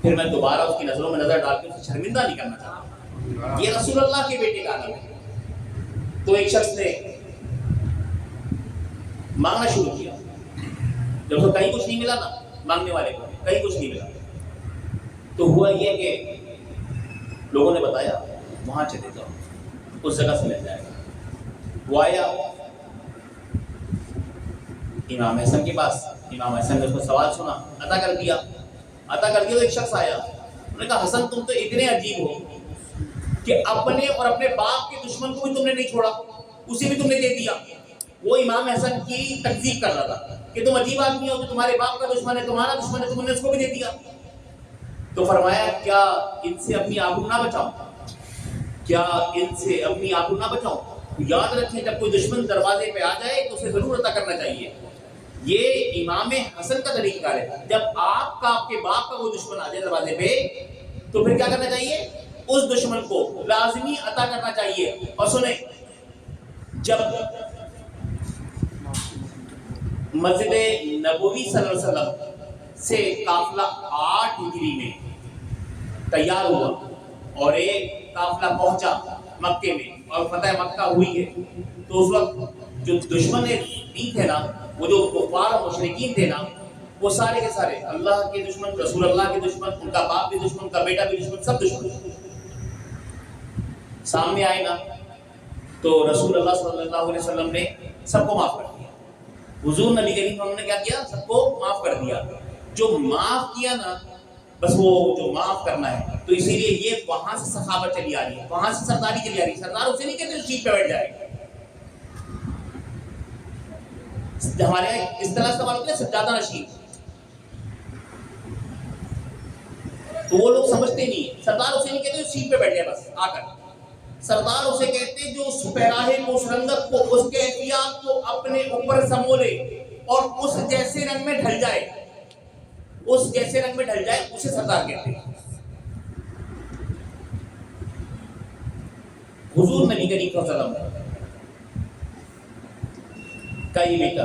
پھر میں دوبارہ اس کی نظروں میں نظر ڈال کے اسے شرمندہ نہیں کرنا چاہتا۔ یہ رسول اللہ کے بیٹے کا عالم ہے۔ تو ایک شخص نے مانگنا شروع کیا، جب اسے کہیں کچھ نہیں ملا نا، مانگنے والے کو کہیں کچھ نہیں ملا، تو ہوا یہ کہ لوگوں نے بتایا وہاں چلے جاؤ، اس جگہ سے مل جائے گا۔ وہ آیا امام حسن کے پاس، امام حسن نے اس کو سوال سنا، عطا کر دیا تو ایک شخص آیا، انہوں نے کہا حسن تم تو اتنے عجیب ہو کہ اپنے اور اپنے باپ کے دشمن کو بھی تم نے نہیں چھوڑا، اسے بھی تم نے دے دیا۔ وہ امام حسن کی تکذیب کر رہا تھا کہ تم عجیب آدمی ہو، جو تمہارے باپ کا دشمن ہے، تمہارا دشمن ہے، تم نے اس کو بھی دے دیا۔ تو فرمایا کیا ان سے اپنی آبرو نہ بچاؤں، کیا ان سے اپنی آبرو نہ بچاؤں؟ یاد رکھیں جب کوئی دشمن دروازے پہ آ جائے تو اسے ضرور عطا کرنا چاہیے۔ یہ امام حسن کا طریقہ ہے، جب آپ کا آپ کے باپ کا کوئی دشمن آ جائے دروازے پہ تو پھر کیا کرنا چاہیے؟ اس دشمن کو لازمی عطا کرنا چاہیے۔ اور سنیں، جب مسجد نبوی صلی اللہ علیہ وسلم سے قافلہ 8 ہجری میں تیار ہوا اور ایک قافلہ پہنچا مکے میں اور فتح مکہ ہوئی ہے، تو اس وقت جو دشمن دین تھے نا، وہ جو کفار اور مشرکین تھے نا، وہ سارے کے سارے اللہ کے دشمن، رسول اللہ کے دشمن، ان کا باپ بھی دشمن، ان کا بیٹا بھی دشمن، سب دشمن سامنے آئے نا، تو رسول اللہ صلی اللہ علیہ وسلم نے سب کو معاف کر دیا۔ حضور نبی کریم صلی اللہ علیہ وسلم نے کیا کیا؟ سب کو معاف کر دیا۔ جو معاف کیا نا، بس وہ جو معاف کرنا ہے، تو اسی لیے یہ وہاں سے سخاوت چلی آ رہی ہے، وہاں سے سرداری چلی آ رہی ہے۔ سردار اسے نہیں کہتے جو سیٹ پہ بیٹھ جائے، ہمارے یہاں اصطلاح استعمال ہوتی ہے سجادہ نشین، تو وہ لوگ سمجھتے نہیں۔ سردار اسے نہیں کہتے جو سیٹ پہ بیٹھ جائے بس آ کر، سردار اسے کہتے جو اس پیراہے کو، اس رنگت کو، اس کیفیات کو اپنے اوپر سمولے اور اس جیسے رنگ میں ڈھل جائے، اس جیسے رنگ میں ڈھل جائے، اسے سردار کہتے ہیں۔ حضور نبی کریم صلی اللہ علیہ وسلم کا یہ بیٹا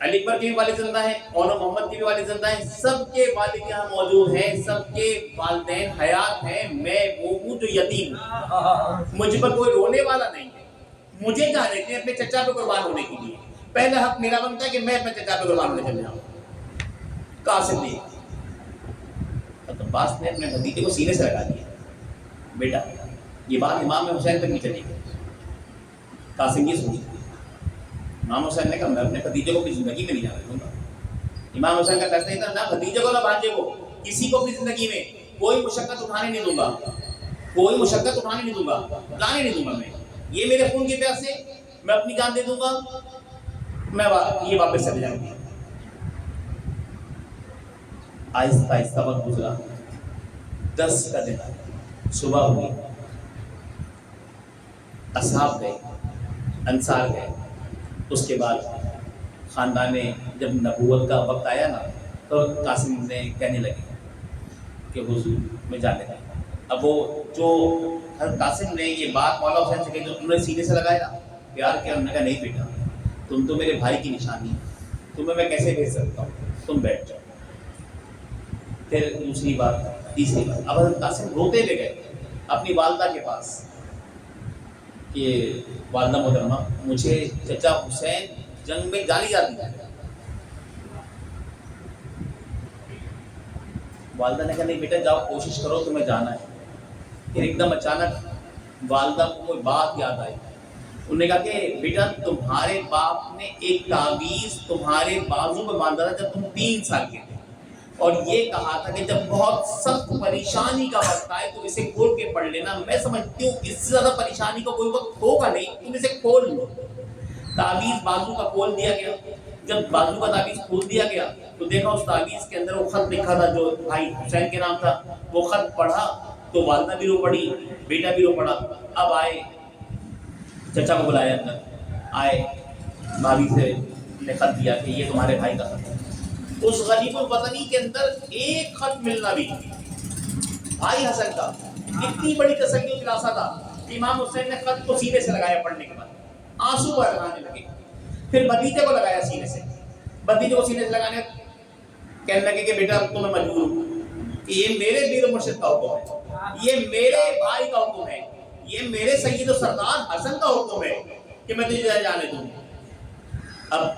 علی اکبر کے بھی والد زندہ ہیں، مولانا محمد کے بھی والد زندہ ہیں، سب کے والد یہاں موجود ہیں، سب کے والدین حیات ہیں، میں وہ ہوں جو یتیم ہوں، مجھ پر کوئی رونے والا نہیں ہے، مجھے کہاں دیتے ہیں اپنے چچا پہ قربان ہونے کے لیے، پہلا حق میرا بنتا ہے کہ میں اپنے چچا پہ قربان ہونے چل جاؤں۔ قاسم نے عباس نے اپنے بھتیجے کو سینے سے لگا دیا، بیٹا یہ بات امام حسین تک نہیں چلی گئی۔ قاسم یہ سوچ امام حسین نے کہا میں اپنے بھتیجے کو بھی زندگی میں نہیں جانے دوں گا۔ امام حسین کا فیصلہ یہ تھا نہ بھتیجے کو نہ بھانجے کو، کسی کو بھی زندگی میں کوئی مشقت اٹھانے نہیں دوں گا، کوئی مشقت اٹھانے نہیں دوں گا، لانے نہیں دوں گا، میں یہ میرے خون کے پیاسے میں اپنی جان دے دوں گا، میں یہ واپس چلے جاؤں گی۔ آہستہ آہستہ وقت گزرا، 10 کا دن، صبح ہوئی، اصحاب گئے، انصار گئے، اس کے بعد خاندان نے جب نبوت کا وقت آیا نا تو قاسم نے کہنے لگے کہ حضور میں جانے لگا۔ اب وہ جو حضرت قاسم نے یہ بات مولا حسین سے کہی جو انہوں نے سینے سے لگایا پیار کیا، انہوں نے کہا نہیں بیٹا تم تو میرے بھائی کی نشانی، تمہیں میں کیسے بھیج سکتا ہوں، تم بیٹھ جاؤ۔ پھر دوسری بات، تیسری بات، اب حضرت قاسم روتے ہوئے گئے اپنی والدہ کے پاس کہ والدہ محترمہ مجھے چچا حسین جنگ میں جانے جاتی ہے۔ والدہ نے کہا نہیں بیٹا جاؤ کوشش کرو تمہیں جانا ہے۔ پھر ایک دم اچانک والدہ کو کوئی بات یاد آئی، انہوں نے کہا کہ بیٹا تمہارے باپ نے ایک تعویذ تمہارے بازو پہ باندھا تھا جب تم 3 سال کے تھے، اور یہ کہا تھا کہ جب بہت سخت پریشانی کا وقت آئے تو اسے کھول کے پڑھ لینا، میں سمجھتی ہوں اس سے زیادہ پریشانی کا کوئی وقت ہوگا نہیں، تم اسے کھول لو۔ تعویذ بازو کا کھول دیا گیا، جب بازو کا تعویذ کھول دیا گیا تو دیکھا اس تعویذ کے اندر وہ خط لکھا تھا جو بھائی حسین کے نام تھا، وہ خط پڑھا تو والدہ بھی رو پڑی، بیٹا بھی رو پڑا۔ اب آئے چچا کو بلایا اندر، آئے بھابھی سے نے خط دیا کہ یہ تمہارے بھائی کا خط ہے۔ اس غریب الوطنی کے اندر ایک خط ملنا بھی بھائی حسن کا اتنی بڑی تسلی و دلاسا تھا۔ امام حسین نے خط کو سینے سے لگایا، پڑھنے کے بعد آنسو بہانے لگے، پھر بھتیجے کو لگایا سینے سے، بھتیجے کو سینے سے لگانے کہنے لگے کہ بیٹا اب تو میں مجبور ہوں کہ یہ میرے پیر و مرشد کا حکم ہے، یہ میرے بھائی کا حکم ہے، یہ میرے سید و سردار حسن کا حکم ہے کہ میں تجھے جانے دوں۔ اب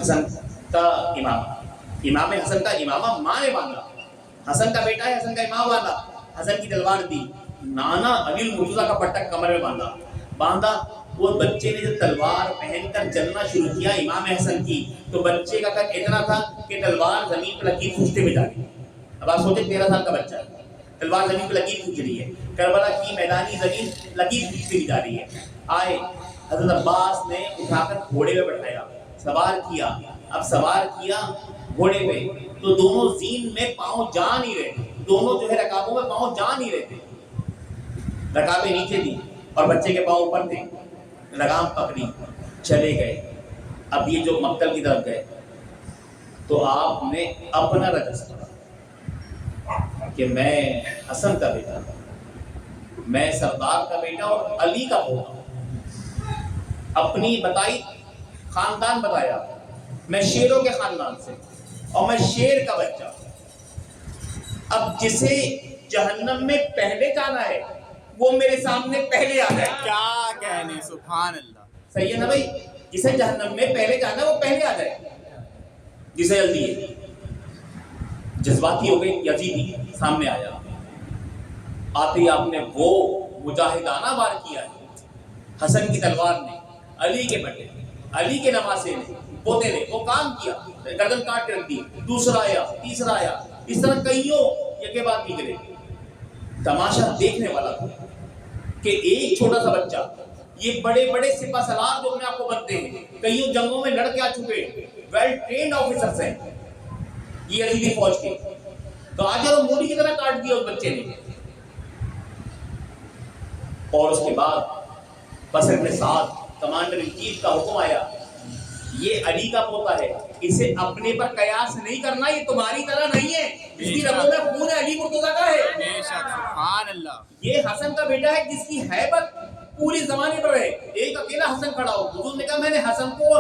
حسن کا امام حسن کا امامہ ماں نے باندھا، حسن کا بیٹا ہے، حسن کا امام باندھا، حسن کی تلوار دی، نانا علی المرتضیٰ کا پٹا کمر میں باندھا۔ وہ بچے نے جب تلوار پہن کر چلنا شروع کیا امام حسن کی تو بچے کا قد اتنا تھا کہ تلوار زمین پہ لکیر کھینچتے ہوئے جا رہی ہے۔ اب آپ سوچیں 13 سال کا بچہ تلوار زمین پہ لکیر کھینچ رہی ہے، کربلا کی میدانی زمین لکیر کھینچتی ہوئی جا رہی ہے۔ آئے حضرت عباس نے اٹھا کر گھوڑے پہ بٹھایا، سوار کیا۔ اب سوار کیا گھوڑے پہ تو دونوں زین میں پاؤں جا نہیں رہے، دونوں جو ہے رکابوں میں پاؤں جا نہیں رہے تھے، رکابیں نیچے تھی اور بچے کے پاؤں اوپر تھے، لگام پکڑی چلے گئے۔ اب یہ جو مقتل کی طرف گئے تو آپ نے اپنا رجس پڑھا کہ میں حسن کا بیٹا، میں سردار کا بیٹا اور علی کا پوتا، اپنی بتائی خاندان بتایا، میں شیروں کے خاندان سے اور میں شیر کا بچہ۔ اب جسے جہنم میں پہلے جانا ہے وہ میرے سامنے پہلے آ جائے۔ کیا کہنے، سبحان اللہ، صحیح ہے نا بھائی؟ جسے جہنم میں پہلے جانا ہے وہ پہلے آ جائے، جسے جلدی ہے۔ جذباتی ہو گئی، یزیدی سامنے آیا، آتے ہی آپ نے وہ مجاہدانہ وار کیا ہے، حسن کی تلوار نے، علی کے بٹے، علی کے نواسے نے، پوتے نے وہ کام کیا، گردن کاٹ کے رکھ دی، دوسرا آیا، تیسرا آیا، اس طرح کئیوں یکے بعد نکلے۔ تماشا دیکھنے والا تھا کہ ایک چھوٹا سا بچہ، یہ بڑے بڑے سپہ سالار جو اپنے آپ کو بنتے ہیں، کئیوں جنگوں میں لڑ کے آ چکے ویل ٹرینڈ آفیسرز ہیں یہ یزیدی فوج کے، گاجر اور مولی کی طرح کاٹ دیا اس بچے نے۔ اور اس کے بعد بصر میں ساتھ کمانڈر ان چیف کا حکم آیا، یہ علی کا پوتا ہے، اسے اپنے پر قیاس نہیں کرنا، یہ تمہاری طرح نہیں ہے، اس کی رگوں میں خون علی مرتضیٰ کا ہے۔ بے شک، سبحان اللہ، یہ حسن کا بیٹا ہے جس کی ہیبت پوری زمانے پر ہے، ایک اکیلا حسن کھڑا ہو۔ حضور نے کہا میں نے حسن کو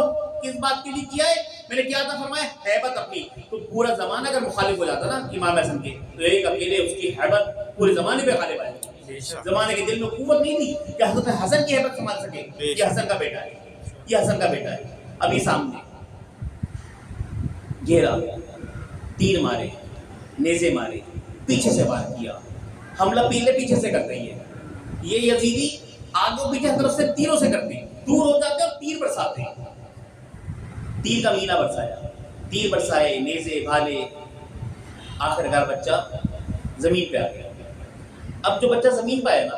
کس بات کے لیے کیا ہے؟ میں نے کیا تھا فرمایا ہیبت اپنی. تو پورا زمانہ اگر مخالف ہو جاتا نا امام حسن کے تو ایک اکیلے اس کی ہیبت پورے زمانے پہ غالب آئی. زمانے کے دل میں قوت نہیں تھی کہ حضرت حسن کی ہیبت سنبھال سکے. یہ حسن کا بیٹا ہے, یہ حسن کا بیٹا ہے. ابھی سامنے گھیرا, تیر مارے, نیزے مارے, پیچھے سے وار کیا. حملہ پیچھے سے کرتے ہیں. یہ یزیدی آگے پیچھے طرف سے تیروں سے کرتے ہیں, دور ہو جاتے ہیں اور تیر برساتے ہیں. تیر کا مینا برسایا, تیر برسائے, نیزے بھالے, آخرکار بچہ زمین پہ آ گیا. اب جو بچہ زمین پہ آیا نا,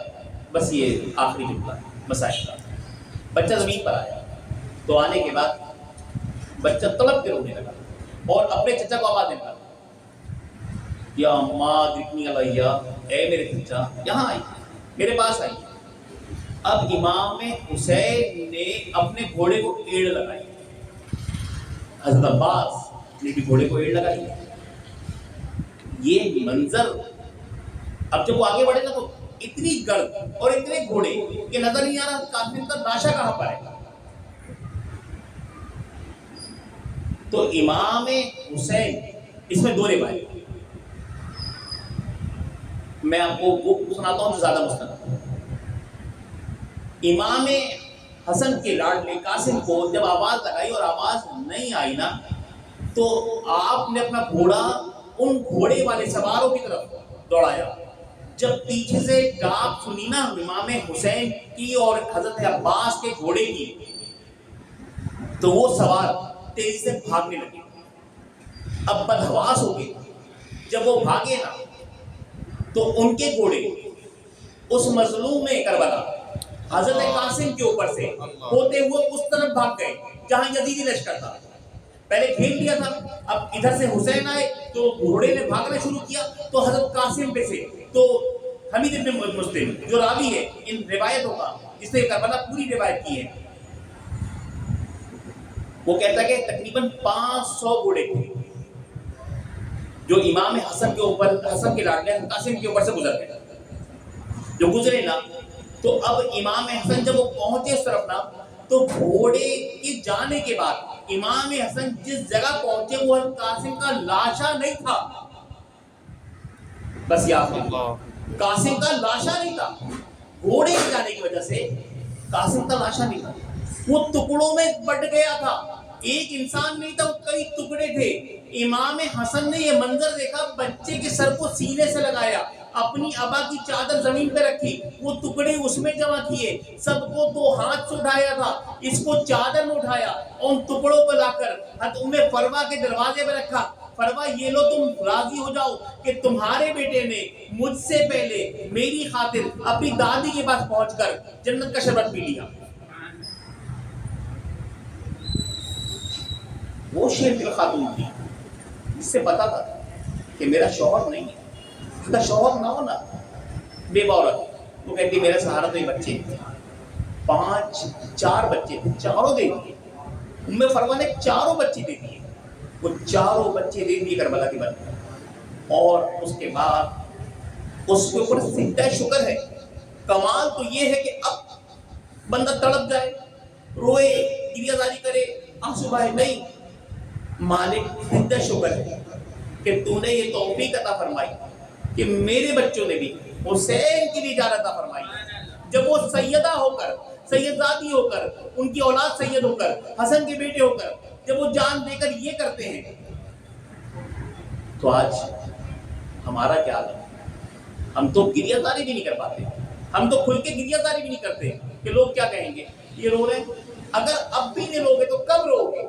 بس یہ آخری جملہ مسائل کا. بچہ زمین پر آیا تو آنے کے بعد بچہ تڑپ کے رونے لگا اور اپنے چچا کو آواز دینے لگا, یا ماں اتنی علیہ, اے میرے چچا یہاں آئی, میرے پاس آئی. اب امام حسین نے اپنے گھوڑے کو ایڑ لگائی, حضرت عباس نے بھی گھوڑے کو ایڑ لگائی. یہ منظر اب جب وہ آگے بڑھے نا تو اتنی گرد اور اتنے گھوڑے کہ نظر نہیں آ رہا کافر کا لاشا کہاں پر ہے. تو امام حسین اس میں دو روایت, میں آپ کو وہ سناتا ہوں جو زیادہ مستند. امام حسن کے لاڈلے قاسم کو جب آواز لگائی اور آواز نہیں آئی نا تو آپ نے اپنا گھوڑا ان گھوڑے والے سواروں کی طرف دوڑایا. جب پیچھے سے ڈاک سنی نا امام حسین کی اور حضرت عباس کے گھوڑے کی تو وہ سوار تیزی سے بھاگنے لگے. اب بدحواس ہو گئے. جب وہ بھاگے نا تو ان کے گھوڑے اس مظلوم کربلا حضرت قاسم کے اوپر سے ہوتے ہوئے اس طرف بھاگ گئے جہاں یزیدی لشکر تھا. پہلے گھیر لیا تھا, اب ادھر سے حسین آئے تو گھوڑے نے بھاگنا شروع کیا تو حضرت قاسم پہ سے. تو حمید ابن مسلم جو راوی ہے ان روایتوں کا, جس نے کربلا پوری روایت کی ہے, وہ کہتا ہے کہ تقریباً 500 گھوڑے تھے جو امام حسن کے اوپر, حسن کے لاڈلے قاسم کے اوپر سے گزر گئے. جو گزرے نا تو اب امام حسن جب وہ پہنچے اس طرف نا تو گھوڑے کے جانے کے بعد امام حسن جس جگہ پہنچے وہ قاسم کا لاشا نہیں تھا. بس یاد رکھو, قاسم کا لاشا نہیں تھا. گھوڑے کے جانے کی وجہ سے قاسم کا لاشا نہیں تھا, وہ ٹکڑوں میں بٹ گیا تھا. ایک انسان نہیں تھا, وہ کئی ٹکڑے تھے. امام حسن نے یہ منظر دیکھا, بچے کے سر کو سینے سے لگایا, اپنی ابا کی چادر زمین پہ رکھی, وہ ٹکڑے اس میں جمع کیے, سب کو 2 ہاتھ سے اٹھایا تھا, اس کو چادر میں اٹھایا اور ان ٹکڑوں کو لا کر حضرت ام فروا کے دروازے پہ رکھا. فروا یہ لو تم راضی ہو جاؤ کہ تمہارے بیٹے نے مجھ سے پہلے میری خاطر اپنی دادی کے پاس پہنچ کر جنت کا شربت پی لیا. وہ شیر دل خاتون تھی جس سے پتا تھا کہ میرا شوہر نہیں ہے. اس کا شوہر نہ ہونا بیوہ عورت, وہ کہتی میرا سہارا تو یہ بچے, 4 بچے تھے, چاروں دے دیے. ام فروا نے 4 بچے دے دیے, وہ 4 بچے دے دیے کربلا کے بعد. اور اس کے بعد اس کے اوپر سجدہ شکر ہے. کمال تو یہ ہے کہ اب بندہ تڑپ جائے, روئے, گریہ زاری کرے, آنسو بہائے, نہیں, مالک سجدہ شکر ہے کہ تو نے یہ توفیق عطا فرمائی کہ میرے بچوں نے بھی حسین کی بھی اجازت عطا فرمائی. جب وہ سیدہ ہو کر, سیدزادی ہو کر, ان کی اولاد سید ہو کر, حسن کے بیٹے ہو کر جب وہ جان دے کر یہ کرتے ہیں تو آج ہمارا کیا حال ہے؟ ہم تو گریہ زاری بھی نہیں کر پاتے, ہم تو کھل کے گریہ زاری بھی نہیں کرتے کہ لوگ کیا کہیں گے, یہ رو رہے ہیں. اگر اب بھی نہیں روگے تو کب روگے؟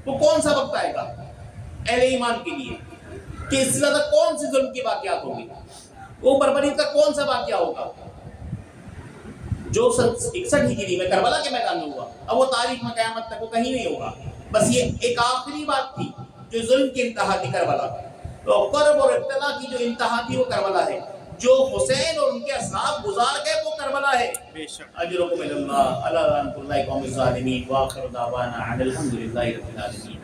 وہ کون سا وقت آئے گا اہل ایمان کے لیے کہ اس سے زیادہ کون سی ظلم کی واقعات ہوگی, وہ بربریت کا کون سا واقعہ ہوگا جو 61 ہجری میں کربلا کے میدان میں ہوا. اب وہ تاریخ میں قیامت تک وہ کہیں نہیں ہوگا. بس یہ ایک آخری بات تھی جو ظلم کی انتہا تھی کربلا, تو قرب اور ابتلا کی جو انتہا تھی وہ کربلا ہے. جو حسین اور ان کے اصحاب گزار گئے وہ کربلا ہے. اجرکم اللہ علی رحمۃ اللہ قوم الظالمین واخر دعوانا ان الحمد للہ رب العالمین.